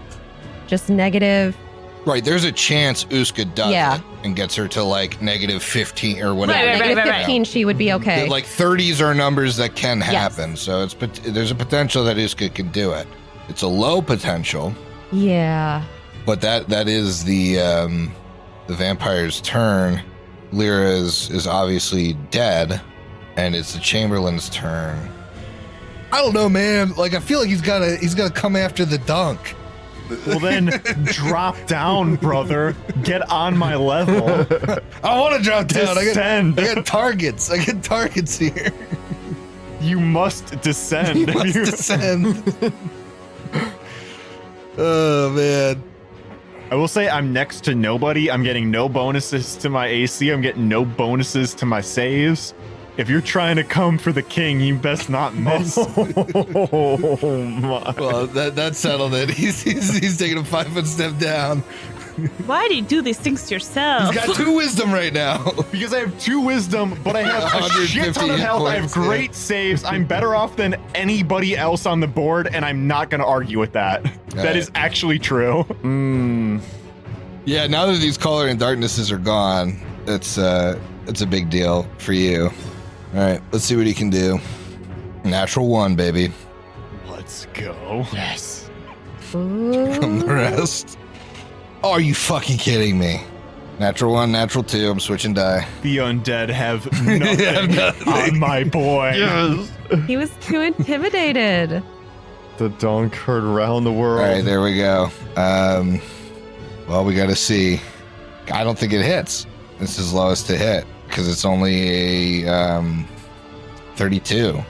just negative. Right. There's a chance Uska does Yeah. it and gets her to like negative 15 or whatever. Right, negative right. 15, she would be okay. Like 30s are numbers that can Yes. happen. So there's a potential that Uska can do it. It's a low potential, Yeah. but that is the vampire's turn. Lyra is obviously dead, and it's the Chamberlain's turn. I don't know, man. Like I feel like he's gotta come after the dunk. Well, then drop down, brother. Get on my level. I want to drop down. Descend. I got targets. I got targets here. You must descend. You must descend. Oh man. I will say I'm next to nobody. I'm getting no bonuses to my AC. I'm getting no bonuses to my saves. If you're trying to come for the king, you best not miss. Oh my. Well, that settled it. He's taking a 5-foot step down. Why do you do these things to yourself? He's got 2 wisdom right now. Because I have 2 wisdom, but I have a shit ton 150 of hit health. I have points, yeah. great saves. I'm better off than anybody else on the board, and I'm not going to argue with that. That is actually true. Yeah, now that these color and darknesses are gone, it's a big deal for you. All right, let's see what he can do. Natural 1, baby. Let's go. Yes. From the rest. Oh, are you fucking kidding me? Natural 1, natural 2. I'm switching die. The undead have nothing, nothing. on my boy. Yes. He was too intimidated. The dunk heard around the world. All right, there we go. Well, we got to see. I don't think it hits. This is lowest to hit because it's only a 32.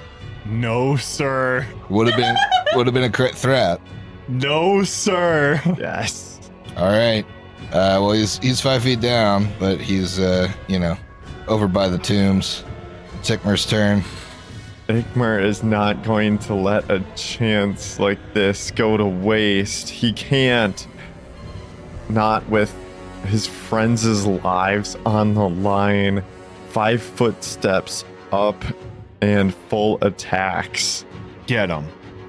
No, sir. Would have been a crit threat. No, sir. Yes. All right. Well, he's 5 feet down, but he's over by the tombs. Tikmer's turn. Ikmar is not going to let a chance like this go to waste. He can't. Not with his friends' lives on the line. 5 footsteps up and full attacks. Get him.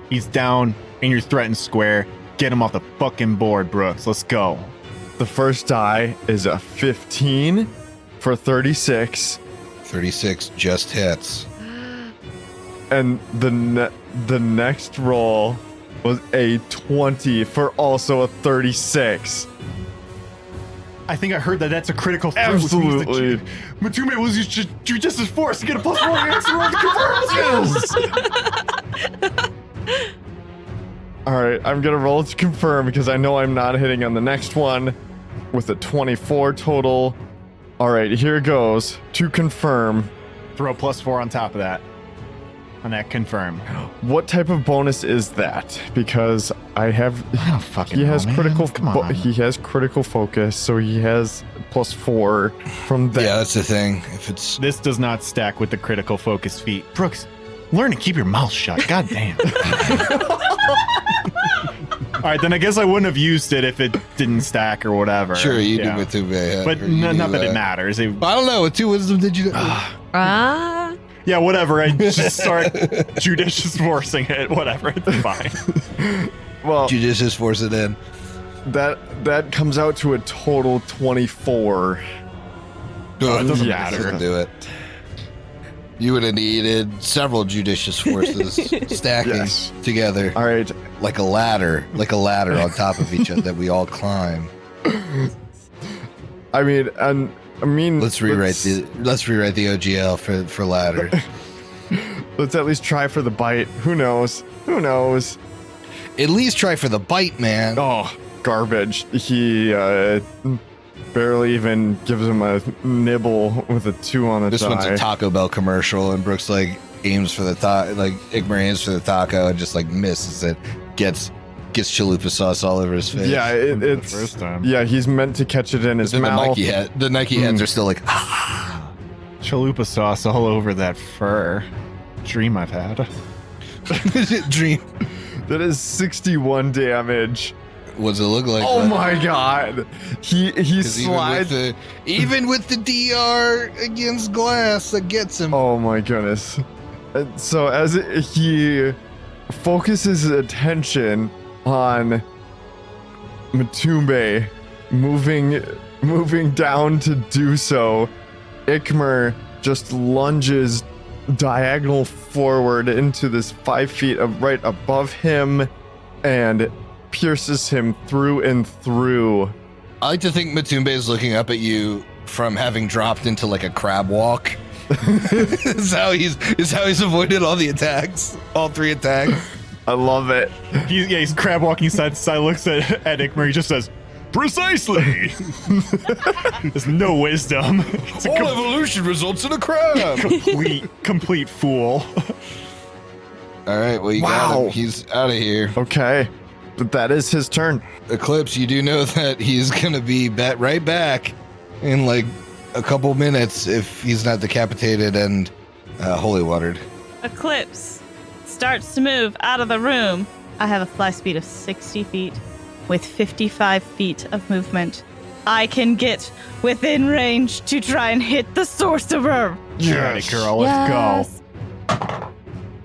He's down in your threatened square. Get him off the fucking board, Brooks. Let's go. The first die is a 15 for 36. 36 just hits. And the next roll was a 20 for also a 36. I think I heard that's a critical threat. Absolutely. Matume was judicious force to get a +1 answer roll to confirm. All right, I'm gonna roll to confirm because I know I'm not hitting on the next one with a 24 total. All right, here goes to confirm. Throw +4 on top of that. On that confirm. What type of bonus is that? Because I have he has critical he has critical focus, so he has +4 from that. Yeah, that's the thing. If it's This does not stack with the critical focus feat. Brooks, learn to keep your mouth shut. God damn. All right, then I guess I wouldn't have used it if it didn't stack or whatever. sure you Yeah. do with two, But not that it matters. I don't know. With 2 wisdom, did you? Yeah, whatever. I just start judicious forcing it. Whatever. It's fine. Well, Judicious force it in. that comes out to a total 24. No, it doesn't matter. Doesn't do it. You would have needed several judicious forces stacking Yes. together All right, like a ladder on top of each other that we all climb. I mean, Let's rewrite the OGL for ladder. Let's at least try for the bite. Who knows? At least try for the bite, man. Oh, garbage. He barely even gives him a nibble with a 2 on the This die. one's a Taco Bell commercial, and Brooks like aims for the Igmar aims for the taco and just like misses it. Gets chalupa sauce all over his face. Yeah, it's First time. Yeah, he's meant to catch it in his Then mouth. the Nike heads are still like, Chalupa sauce all over that fur. Dream I've had. dream. That is 61 damage. What's it look like? Oh bud? my god. He 'Cause slides. even with the DR against glass, that gets him. Oh my goodness. So as he focuses his attention on Matumbe moving down to do so, Ikmer just lunges diagonal forward into this 5 feet of right above him and pierces him through and through. I like to think Matumbe is looking up at you from having dropped into like a crab walk. is how he's avoided all the attacks, all 3 attacks. I love it. He's crab walking side to side, looks at Ikmer, he just says, "Precisely." There's no wisdom. It's All evolution results in a crab. complete fool. All right, well you got Wow. him. He's out of here. Okay. But that is his turn. Eclipse, you do know that he's gonna be right back in like a couple minutes if he's not decapitated and holy watered. Eclipse starts to move out of the room. I have a fly speed of 60 feet with 55 feet of movement. I can get within range to try and hit the sorcerer. Alright, girl, let's go.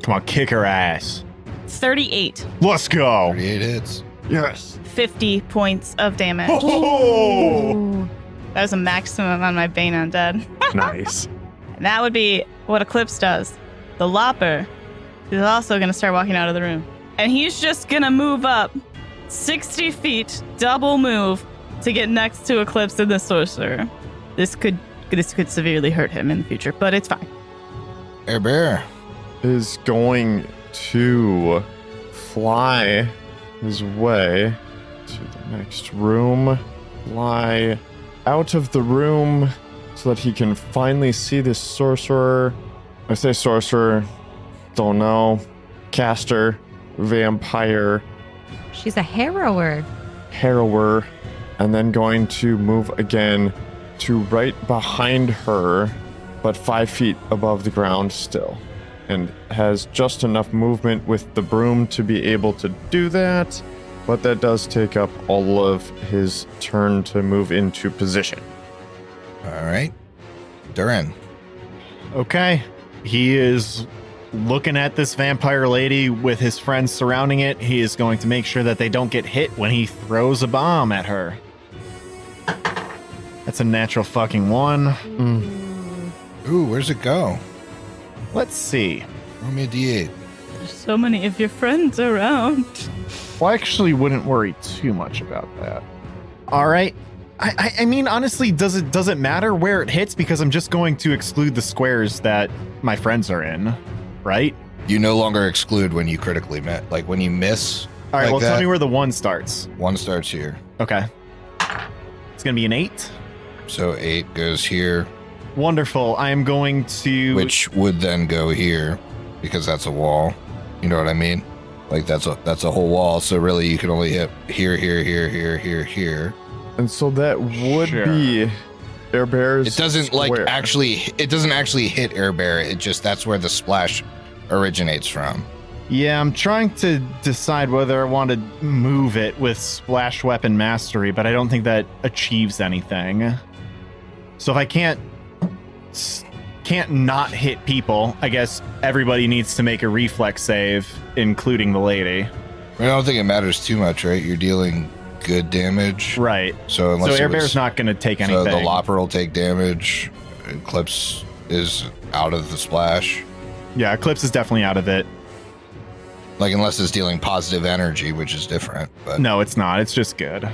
Come on, kick her ass. 38, Let's go. 38 hits. Yes. 50 points of damage. Oh! That was a maximum on my Bane Undead. Nice. And that would be what Eclipse does. The Lopper is also going to start walking out of the room. And he's just going to move up 60 feet, double move, to get next to Eclipse and the Sorcerer. This could severely hurt him in the future, but it's fine. Air Bear. Is going to fly his way to the next room, fly out of the room so that he can finally see this sorcerer. I say sorcerer, don't know, caster, vampire, She's a harrower. harrower, and then going to move again to right behind her, but 5 feet above the ground still. And has just enough movement with the broom to be able to do that, but that does take up all of his turn to move into position. All right. Durin. Okay. He is looking at this vampire lady with his friends surrounding it. He is going to make sure that they don't get hit when he throws a bomb at her. That's a natural fucking 1. Ooh, where's it go? Let's see. Roll me a D8. There's so many of your friends around. Well, I actually wouldn't worry too much about that. All right. I mean, honestly, does it matter where it hits? Because I'm just going to exclude the squares that my friends are in, right? You no longer exclude when you critically miss. Like when you miss. All right, like well, that, tell me where the 1 starts. 1 starts here. Okay. It's going to be an 8. So 8 goes here, Wonderful. I am going to... which would then go here because that's a wall. You know what I mean? Like that's a whole wall. So really you can only hit here, here, here, here, here, here. And so that would Sure. be Air Bear's It doesn't square. it doesn't actually hit Air Bear. It just, that's where the splash originates from. Yeah, I'm trying to decide whether I want to move it with Splash Weapon Mastery, but I don't think that achieves anything. So if I can't not hit people, I guess everybody needs to make a reflex save, including the lady. I don't think it matters too much, right? You're dealing good damage. Right. So unless So Air it was- Bear's not going to take So anything. the Lopper will take damage. Eclipse is out of the splash. Yeah, Eclipse is definitely out of it. Like unless it's dealing positive energy, which is different. But No, it's not. It's just good.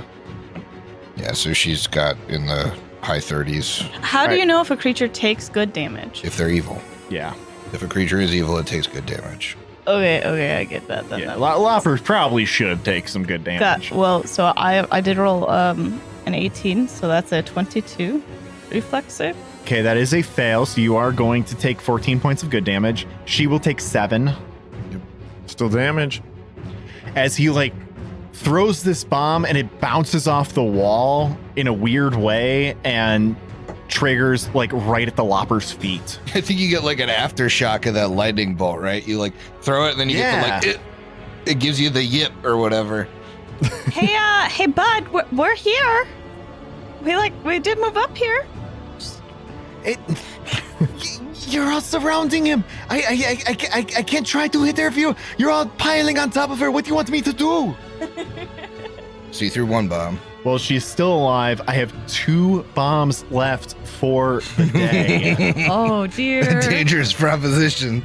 yeah, so she's got in the high 30s How do Right. you know if a creature takes good damage? if they're evil. Yeah. If a creature is evil, it takes good damage. Okay, I get that. Yeah. Loppers probably should take some good damage. Well, so I did roll an 18, so that's a 22 reflex save. Okay, that is a fail, so you are going to take 14 points of good damage. She will take 7. Still damage. As he like throws this bomb and it bounces off the wall in a weird way and triggers like right at the Lopper's feet. I think you get like an aftershock of that lightning bolt, right? You like throw it and then you get Yeah. the like it gives you the yip or whatever. Hey, bud, we're here. We did move up here. You're all surrounding him. I can't try to hit her if you're all piling on top of her. What do you want me to do? So you threw 1 bomb. Well, she's still alive. I have 2 bombs left for the day. Oh dear. Dangerous proposition.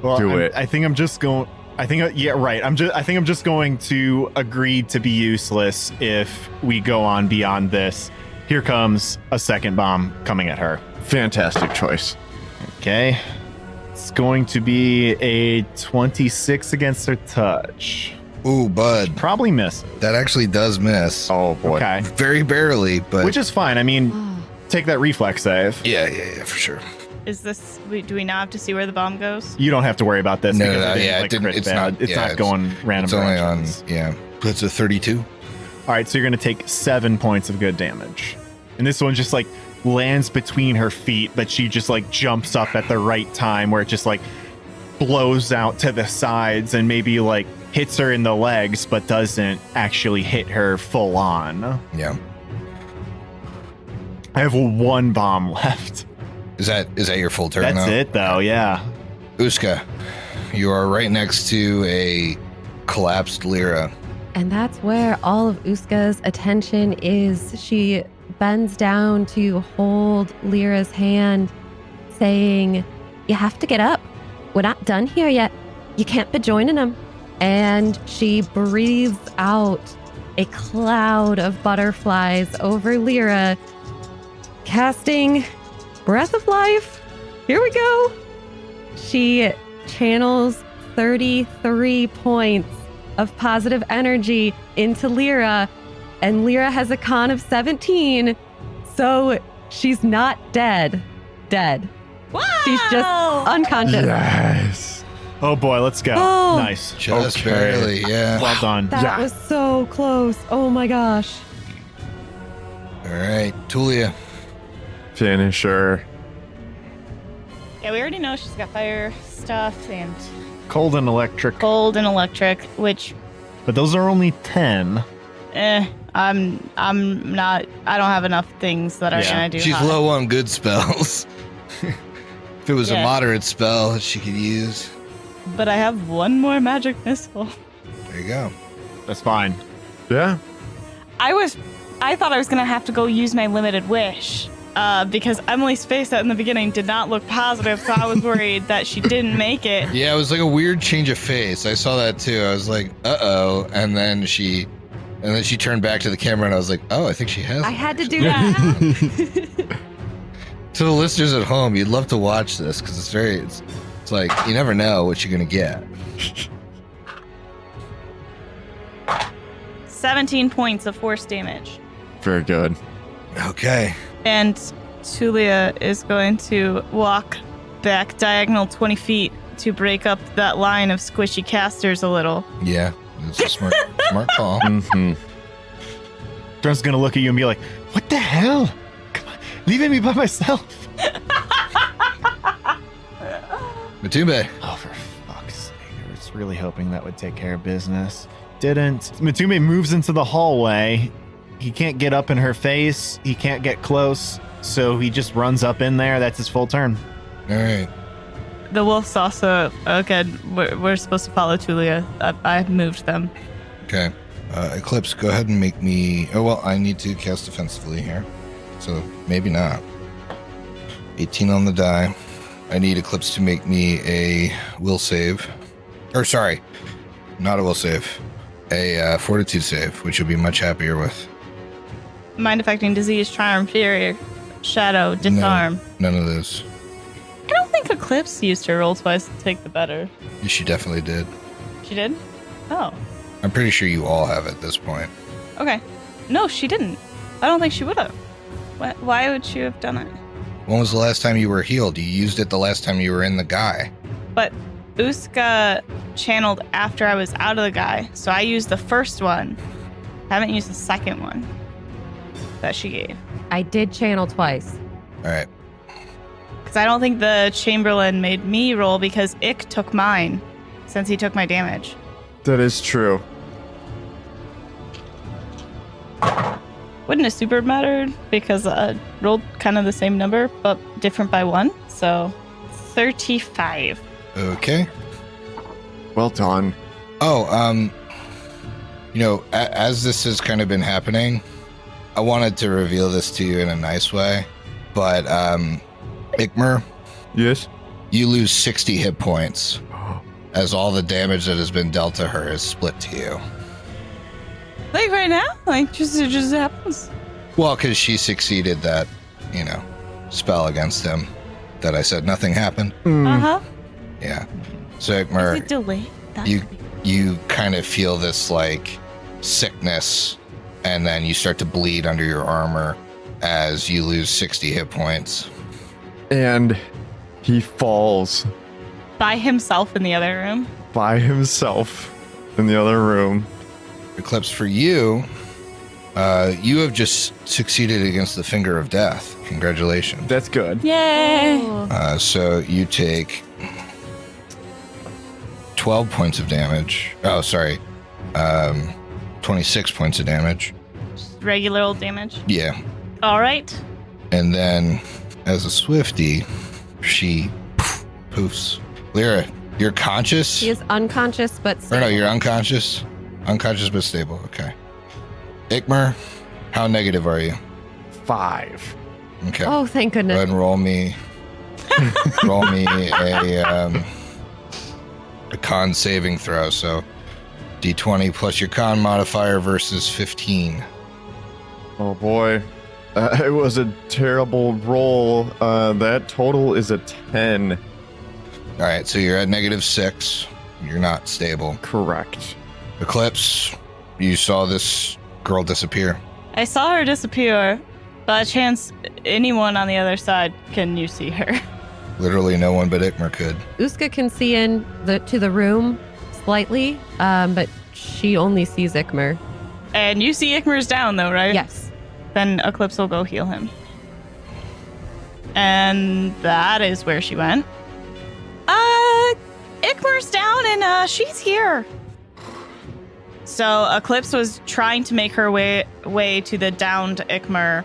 Well, Do it. I think I'm just going. I think yeah, right. I think I'm just going to agree to be useless if we go on beyond this. Here comes a second bomb coming at her. Fantastic choice. Okay. It's going to be a 26 against her touch. Ooh, bud. Probably miss. That actually does miss. Oh boy. Okay. Very barely, but Which is fine. I mean, Oh, take that reflex save. yeah, for sure. Is this? Do we now have to see where the bomb goes? You don't have to worry about this. No, because no, it yeah, didn't, it didn't- crit it's bad. not- It's yeah, not it's- going random. It's only on, directions. yeah. That's a 32. All right, so you're going to take 7 points of good damage. And this one just like lands between her feet, but she just like jumps up at the right time where it just like blows out to the sides and maybe like hits her in the legs, but doesn't actually hit her full on. Yeah. I have 1 bomb left. Is that your full turn That's now? it though, yeah. Uska, you are right next to a collapsed Lyra. and that's where all of Uska's attention is. She bends down to hold Lyra's hand, saying, "You have to get up. We're not done here yet. You can't be joining them." And she breathes out a cloud of butterflies over Lyra, casting Breath of Life. Here we go. She channels 33 points of positive energy into Lyra, and Lyra has a con of 17, so she's not dead. Wow! She's just unconscious. Yes. Oh boy, let's go. Oh. Nice. Just Okay. barely, yeah. Well done. That Yeah. was so close. Oh my gosh. All right, Tulia. Finisher. Yeah, we already know she's got fire stuff and Cold and electric. cold and electric, which But those are only 10. I'm not. I don't have enough things that are Yeah. gonna do. She's hot. low on good spells. If it was a Yeah. moderate spell that she could use, But I have 1 more magic missile. there you go. That's fine. Yeah. I thought I was gonna have to go use my limited wish. Because Emily's face in the beginning did not look positive, so I was worried that she didn't make it. Yeah, it was like a weird change of face. I saw that too. I was like, uh-oh. And then she And then she turned back to the camera, and I was like, "Oh, I think she has." I it, had to actually. do that. To the listeners at home, you'd love to watch this because it's like you never know what you're gonna get. 17 points of force damage. Very good. Okay. And Tulia is going to walk back diagonal 20 feet to break up that line of squishy casters a little. Yeah, it's a smart call. Mm-hmm. Drun's gonna look at you and be like, "What the hell? Come on, leaving me by myself." Matube. Oh, for fuck's sake! I was really hoping that would take care of business. Didn't. Matube moves into the hallway. He can't get up in her face. He can't get close, so he just runs up in there. That's his full turn. All right. The wolves also, again, we're supposed to follow Tulia. I moved them. Okay. Eclipse, go ahead and make me... Oh, well, I need to cast defensively here. So maybe not. 18 on the die. I need Eclipse to make me a will save. Or, sorry. Not a will save. A fortitude save, which you'll be much happier with. Mind affecting disease, charm, fear, shadow, disarm. None of those. I don't think Eclipse used her roll twice to take the better. She definitely did. She did? Oh, I'm pretty sure you all have at this point. okay. No, she didn't. I don't think she would have. Why would she have done it? When was the last time you were healed? You used it the last time you were in the guy. But Uska channeled after I was out of the guy, so I used the first one. Haven't used the second one that she gave. I did channel twice. All right. Because I don't think the Chamberlain made me roll because Ick took mine since he took my damage. That is true. Wouldn't a super mattered because I rolled kind of the same number, but different by one. So 35. Okay. Well done. Oh, as this has kind of been happening, I wanted to reveal this to you in a nice way, but Ikmer, Yes. you lose 60 hit points as all the damage that has been dealt to her is split to you. Like right now? Like it just happens. Well, because she succeeded that, spell against him that I said nothing happened. Uh-huh. Yeah. So Is Ikmer, it delayed? That's you kind of feel this like sickness, and then you start to bleed under your armor as you lose 60 hit points. And he falls by himself in the other room. by himself in the other room. Eclipse, for you, you have just succeeded against the finger of death. Congratulations. That's good. Yay! Oh. So you take 12 points of damage. Oh, sorry. 26 points of damage. Just regular old damage. Yeah. All right. And then, as a Swiftie, she poofs. Lyra, you're conscious? She is unconscious, but Or no, you're unconscious? Unconscious but stable. Okay. Ikmer, how negative are you? 5. Okay. Oh, thank Go ahead goodness. and roll me a con saving throw. So D20 plus your con modifier versus 15. Oh boy. It was a terrible roll. That total is a 10. All right, so you're at -6. You're not stable. Correct. Eclipse, you saw this girl disappear. I saw her disappear. By chance, anyone on the other side, can you see her? Literally no one but Ikmer could. Uska can see to the room slightly, but she only sees Ikmer. And you see Ikmer's down, though, right? Yes. Then Eclipse will go heal him. And that is where she went. Ikmer's down and she's here. So Eclipse was trying to make her way to the downed Ikmer.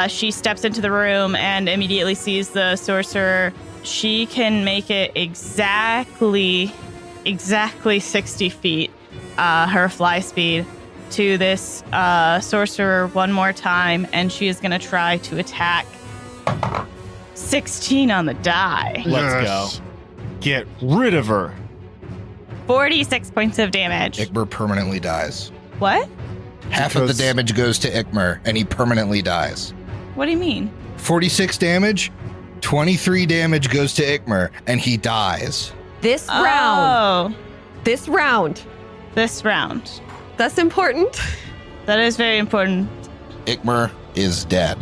She steps into the room and immediately sees the sorcerer. She can make it exactly 60 feet, her fly speed, to this sorcerer one more time, and she is going to try to attack. 16 on the die. Let's go. Get rid of her. 46 points of damage. Ikmer permanently dies. What? Half of the Because- damage goes to Ikmer, and he permanently dies. What do you mean? 46 damage, 23 damage goes to Ikmer, and he dies. This round. Oh, This round. this round. That's important. That is very important. Ikmer is dead.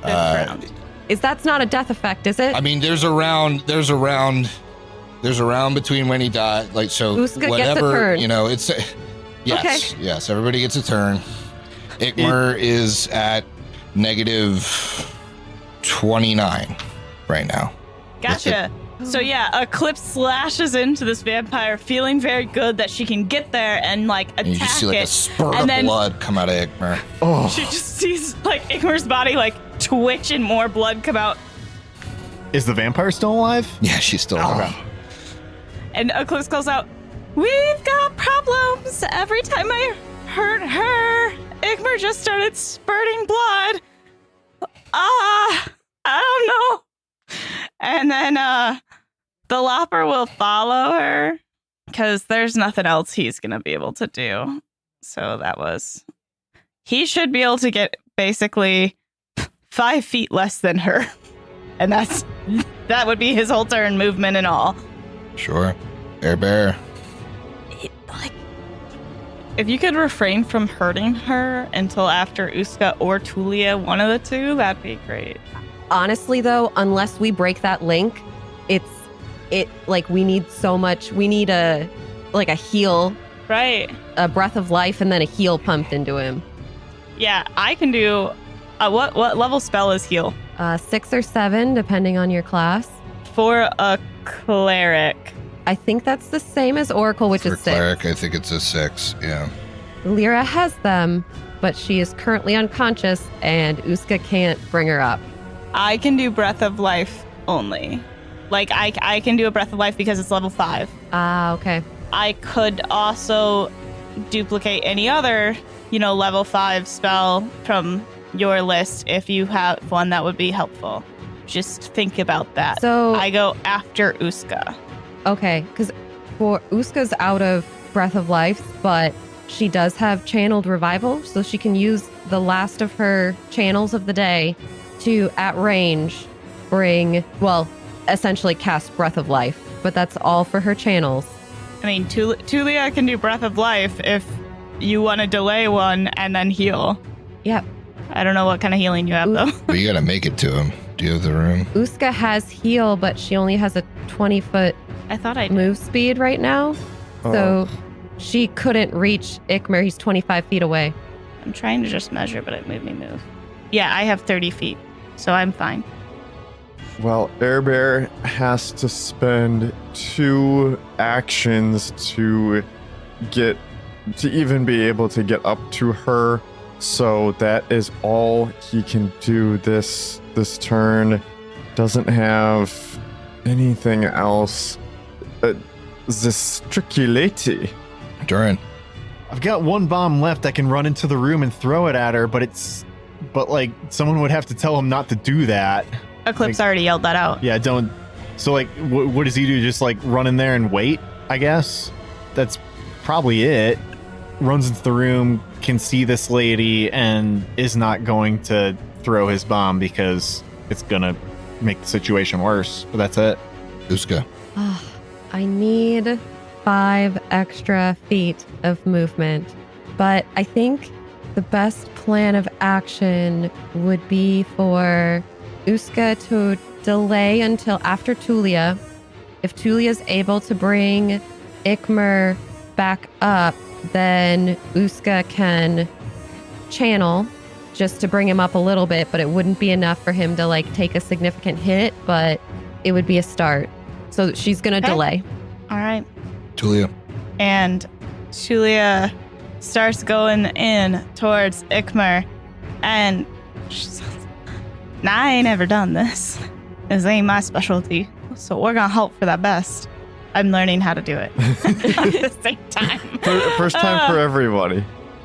This round. That's not a death effect, is it? I mean, there's a round between when he died, like, so Uska gets a whatever, turn. you know, it's yes, Okay. yes, everybody gets a turn. Ikmer is at negative 29 right now. Gotcha. So yeah, Eclipse slashes into this vampire, feeling very good that she can get there and like And you attack just see like a it. spurt and of then- blood come out of Ikmer. Oh, She just sees like Ikmer's body like twitch and more blood come out. Is the vampire still alive? Yeah, she's still alive. And Eclipse calls out, "We've got problems. Every time I hurt her, Ikmer just started spurting blood. I don't know." And then the Lopper will follow her because there's nothing else he's going to be able to do. So he should be able to get basically 5 feet less than her. And that would be his whole turn movement and all. Sure. Air Bear. If you could refrain from hurting her until after Uska or Tulia, one of the two, that'd be great. Honestly, though, unless we break that link, we need a heal, Right. a breath of life, and then a heal pumped into him. Yeah, I can do. What level spell is heal? 6 or 7, depending on your class. For a cleric. I think that's the same as Oracle, which For is 6. cleric, I think it's a 6. Yeah. Lyra has them, but she is currently unconscious, and Uska can't bring her up. I can do breath of life only. Like I can do a breath of life because it's level 5. Ah, okay. I could also duplicate any other, level 5 spell from your list if you have one that would be helpful. Just think about that. So I go after Uska. okay, because for Uska's out of Breath of Life, but she does have channeled revival, so she can use the last of her channels of the day to, at range, essentially cast Breath of Life. But that's all for her channels. I mean, Tulia can do breath of life if you want to delay one and then heal. Yep. I don't know what kind of healing you have, though. But you gotta make it to him. Do you have the room? Uska has heal, but she only has a 20-foot I thought I did. move speed right now. So she couldn't reach Ikmer. He's 25 feet away. I'm trying to just measure, but it made me move. Yeah, I have 30 feet, so I'm fine. well, Air Bear has to spend 2 actions to even be able to get up to her. So that is all he can do this turn. Doesn't have anything else. Gesticulate. Durin. I've got one bomb left. I can run into the room and throw it at her, but someone would have to tell him not to do that. Eclipse already yelled that out. Yeah, don't. So what does he do? Just run in there and wait, I guess? That's probably it. Runs into the room, can see this lady, and is not going to throw his bomb because it's going to make the situation worse. But that's it. Uska. I need 5 extra feet of movement, but I think the best plan of action would be for Uska to delay until after Tulia. If Tulia is able to bring Ikmer back up, then Uska can channel just to bring him up a little bit, but it wouldn't be enough for him to take a significant hit, but it would be a start. So she's going to Okay. delay. All right. Tulia. And Tulia starts going in towards Ikmer, and she says, "Nah, I ain't never done this. This ain't my specialty, so we're gonna hope for that best." I'm learning how to do it at the same time. First time for everybody.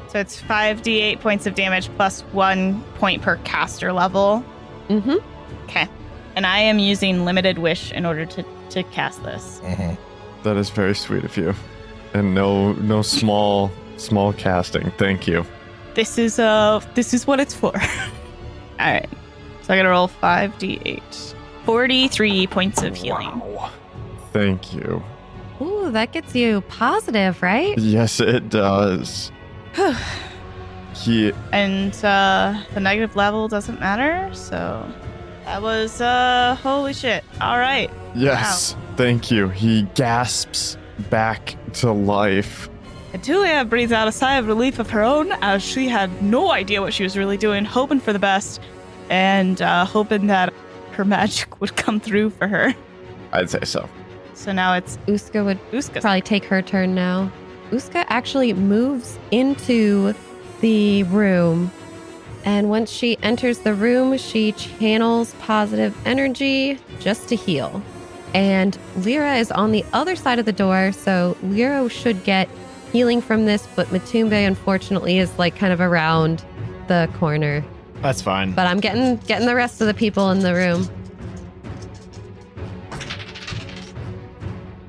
So it's 5d8 points of damage plus 1 point per caster level. Mm-hmm. Okay. And I am using Limited Wish in order to cast this. Mm-hmm. That is very sweet of you. And no small Small casting. Thank you. This is what it's for. All right. So I gotta roll 5d8. 43 points of healing. Wow. Thank you. Ooh, that gets you positive, right? Yes, it does. He And the negative level doesn't matter, so that was holy shit. All right. Yes, thank you. He gasps back to life. And Tulia breathes out a sigh of relief of her own, as she had no idea what she was really doing, hoping for the best, and hoping that her magic would come through for her. I'd say so. So now it's Uska would Uska's. probably take her turn now. Uska actually moves into the room. And once she enters the room, she channels positive energy just to heal. And Lyra is on the other side of the door, so Lyra should get healing from this, but Matumbe unfortunately is like kind of around the corner. That's fine. But I'm getting the rest of the people in the room.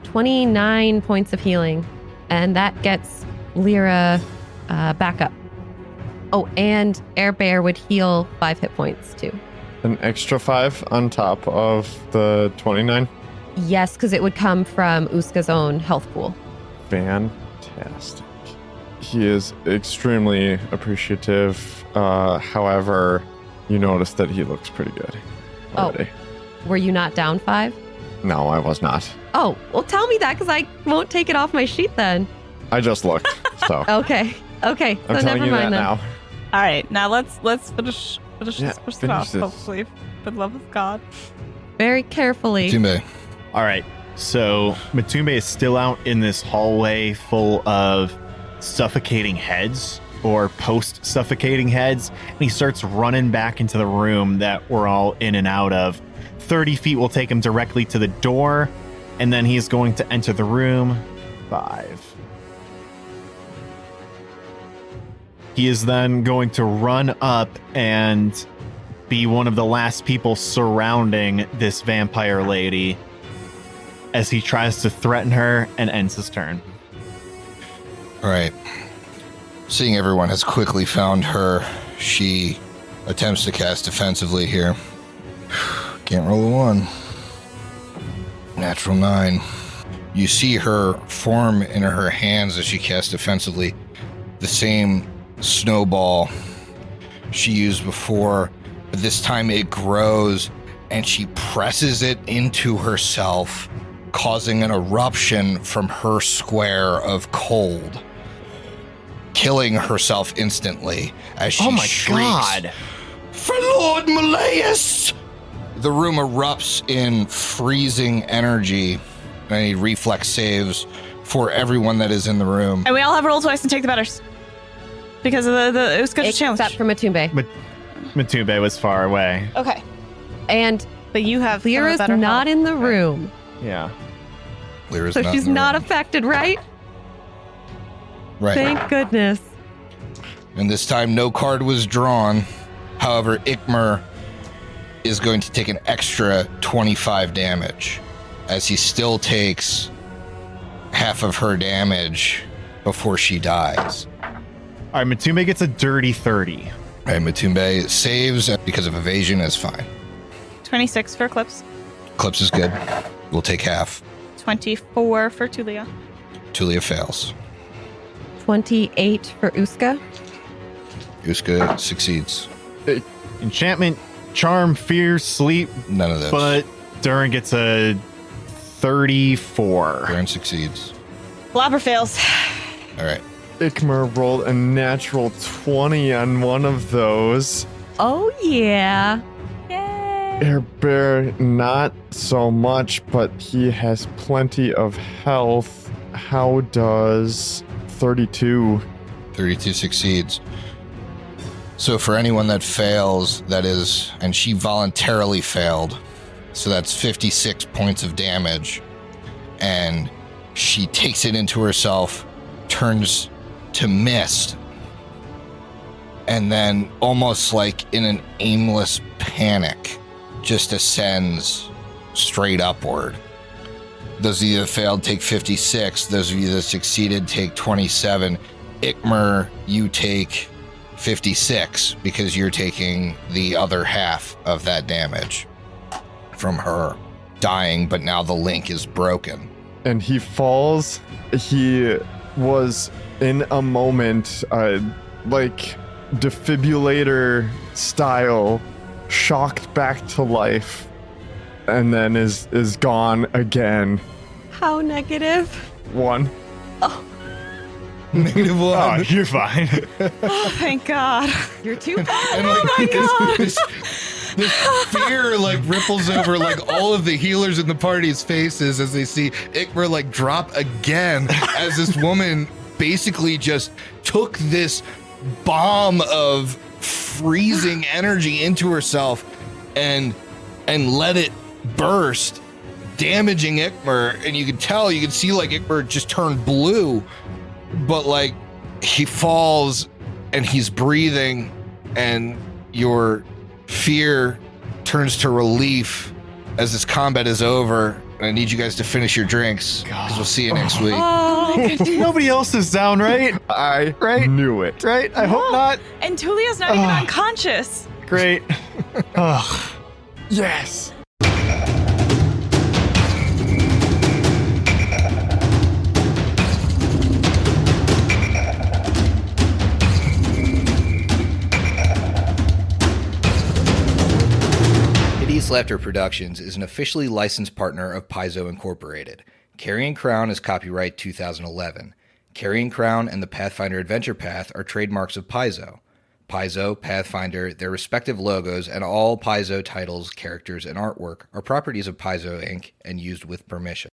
29 points of healing. And that gets Lyra back up. Oh, and Air Bear would heal 5 hit points too. An extra 5 on top of the 29. Yes, because it would come from Uska's own health pool. Fantastic. He is extremely appreciative. However, you notice that he looks pretty good already. Were you not down 5? No, I was not. Oh, well, tell me that because I won't take it off my sheet then. I just looked. So Okay. Okay. So I'm telling never you that mind then. now. All right, now let's finish Yeah, this person finish off, this. hopefully, for the love of God. Very carefully. Matumbe. All right. So Matumbe is still out in this hallway full of suffocating heads or post-suffocating heads. And he starts running back into the room that we're all in and out of. 30 feet will take him directly to the door. And then he's going to enter the room. 5. He is then going to run up and be one of the last people surrounding this vampire lady as he tries to threaten her and ends his turn. All right. Seeing everyone has quickly found her, she attempts to cast defensively here. Can't roll a 1. Natural 9. You see her form in her hands as she casts defensively the same snowball she used before, but this time it grows and she presses it into herself, causing an eruption from her square of cold, killing herself instantly as she shrieks, "For Lord Malleus!" The room erupts in freezing energy. I need reflex saves for everyone that is in the room. And we all have roll twice and take the betters. Because of the Uska challenge. Except for Matumbe. Matumbe was far away. Okay. And But you have Lyra's better not health. in the room. Yeah. Lyra's So she's in the not room. affected, right? Right. Thank goodness. And this time no card was drawn. However, Ikmer is going to take an extra 25 damage as he still takes half of her damage before she dies. All right, Matumbe gets a dirty 30. All right, Matumbe saves because of evasion is fine. 26 for Eclipse. Eclipse is good. We'll take half. 24 for Tulia. Tulia fails. 28 for Uska. Uska succeeds. Enchantment, charm, fear, sleep, None of those. but Durin gets a 34. Baron succeeds. Blobber fails. All right. Ikmer rolled a natural 20 on one of those. Oh, yeah. Yay. Air Bear, not so much, but he has plenty of health. How does 32? 32 succeeds. So for anyone that fails, that is, and she voluntarily failed, so that's 56 points of damage. And she takes it into herself, turns to mist, and then almost like in an aimless panic, just ascends straight upward. Those of you that failed take 56. Those of you that succeeded take 27. Ikmer, you take 56 because you're taking the other half of that damage from her dying, but now the link is broken. And he falls. He was in a moment, like defibrillator style, shocked back to life, and then is gone again. How negative? 1. Negative one. Oh, you're fine. Oh, thank God. You're too bad. And Oh my God. this fear like ripples over like all of the healers in the party's faces as they see Ikmer like drop again as this woman basically just took this bomb of freezing energy into herself and let it burst, damaging Ikmer. And you can see like Ikmer just turn blue, but like he falls and he's breathing, and your fear turns to relief as this combat is over. And I need you guys to finish your drinks because we'll see you next week. Oh, Nobody else is down, right? I Right? knew it. Right? I hope not. and Tulia's not even unconscious. Great. Ugh. Yes. Hideous Laughter Productions is an officially licensed partner of Paizo Incorporated. Carrying Crown is copyright 2011. Carrying Crown and the Pathfinder Adventure Path are trademarks of Paizo. Paizo, Pathfinder, their respective logos, and all Paizo titles, characters, and artwork are properties of Paizo Inc. and used with permission.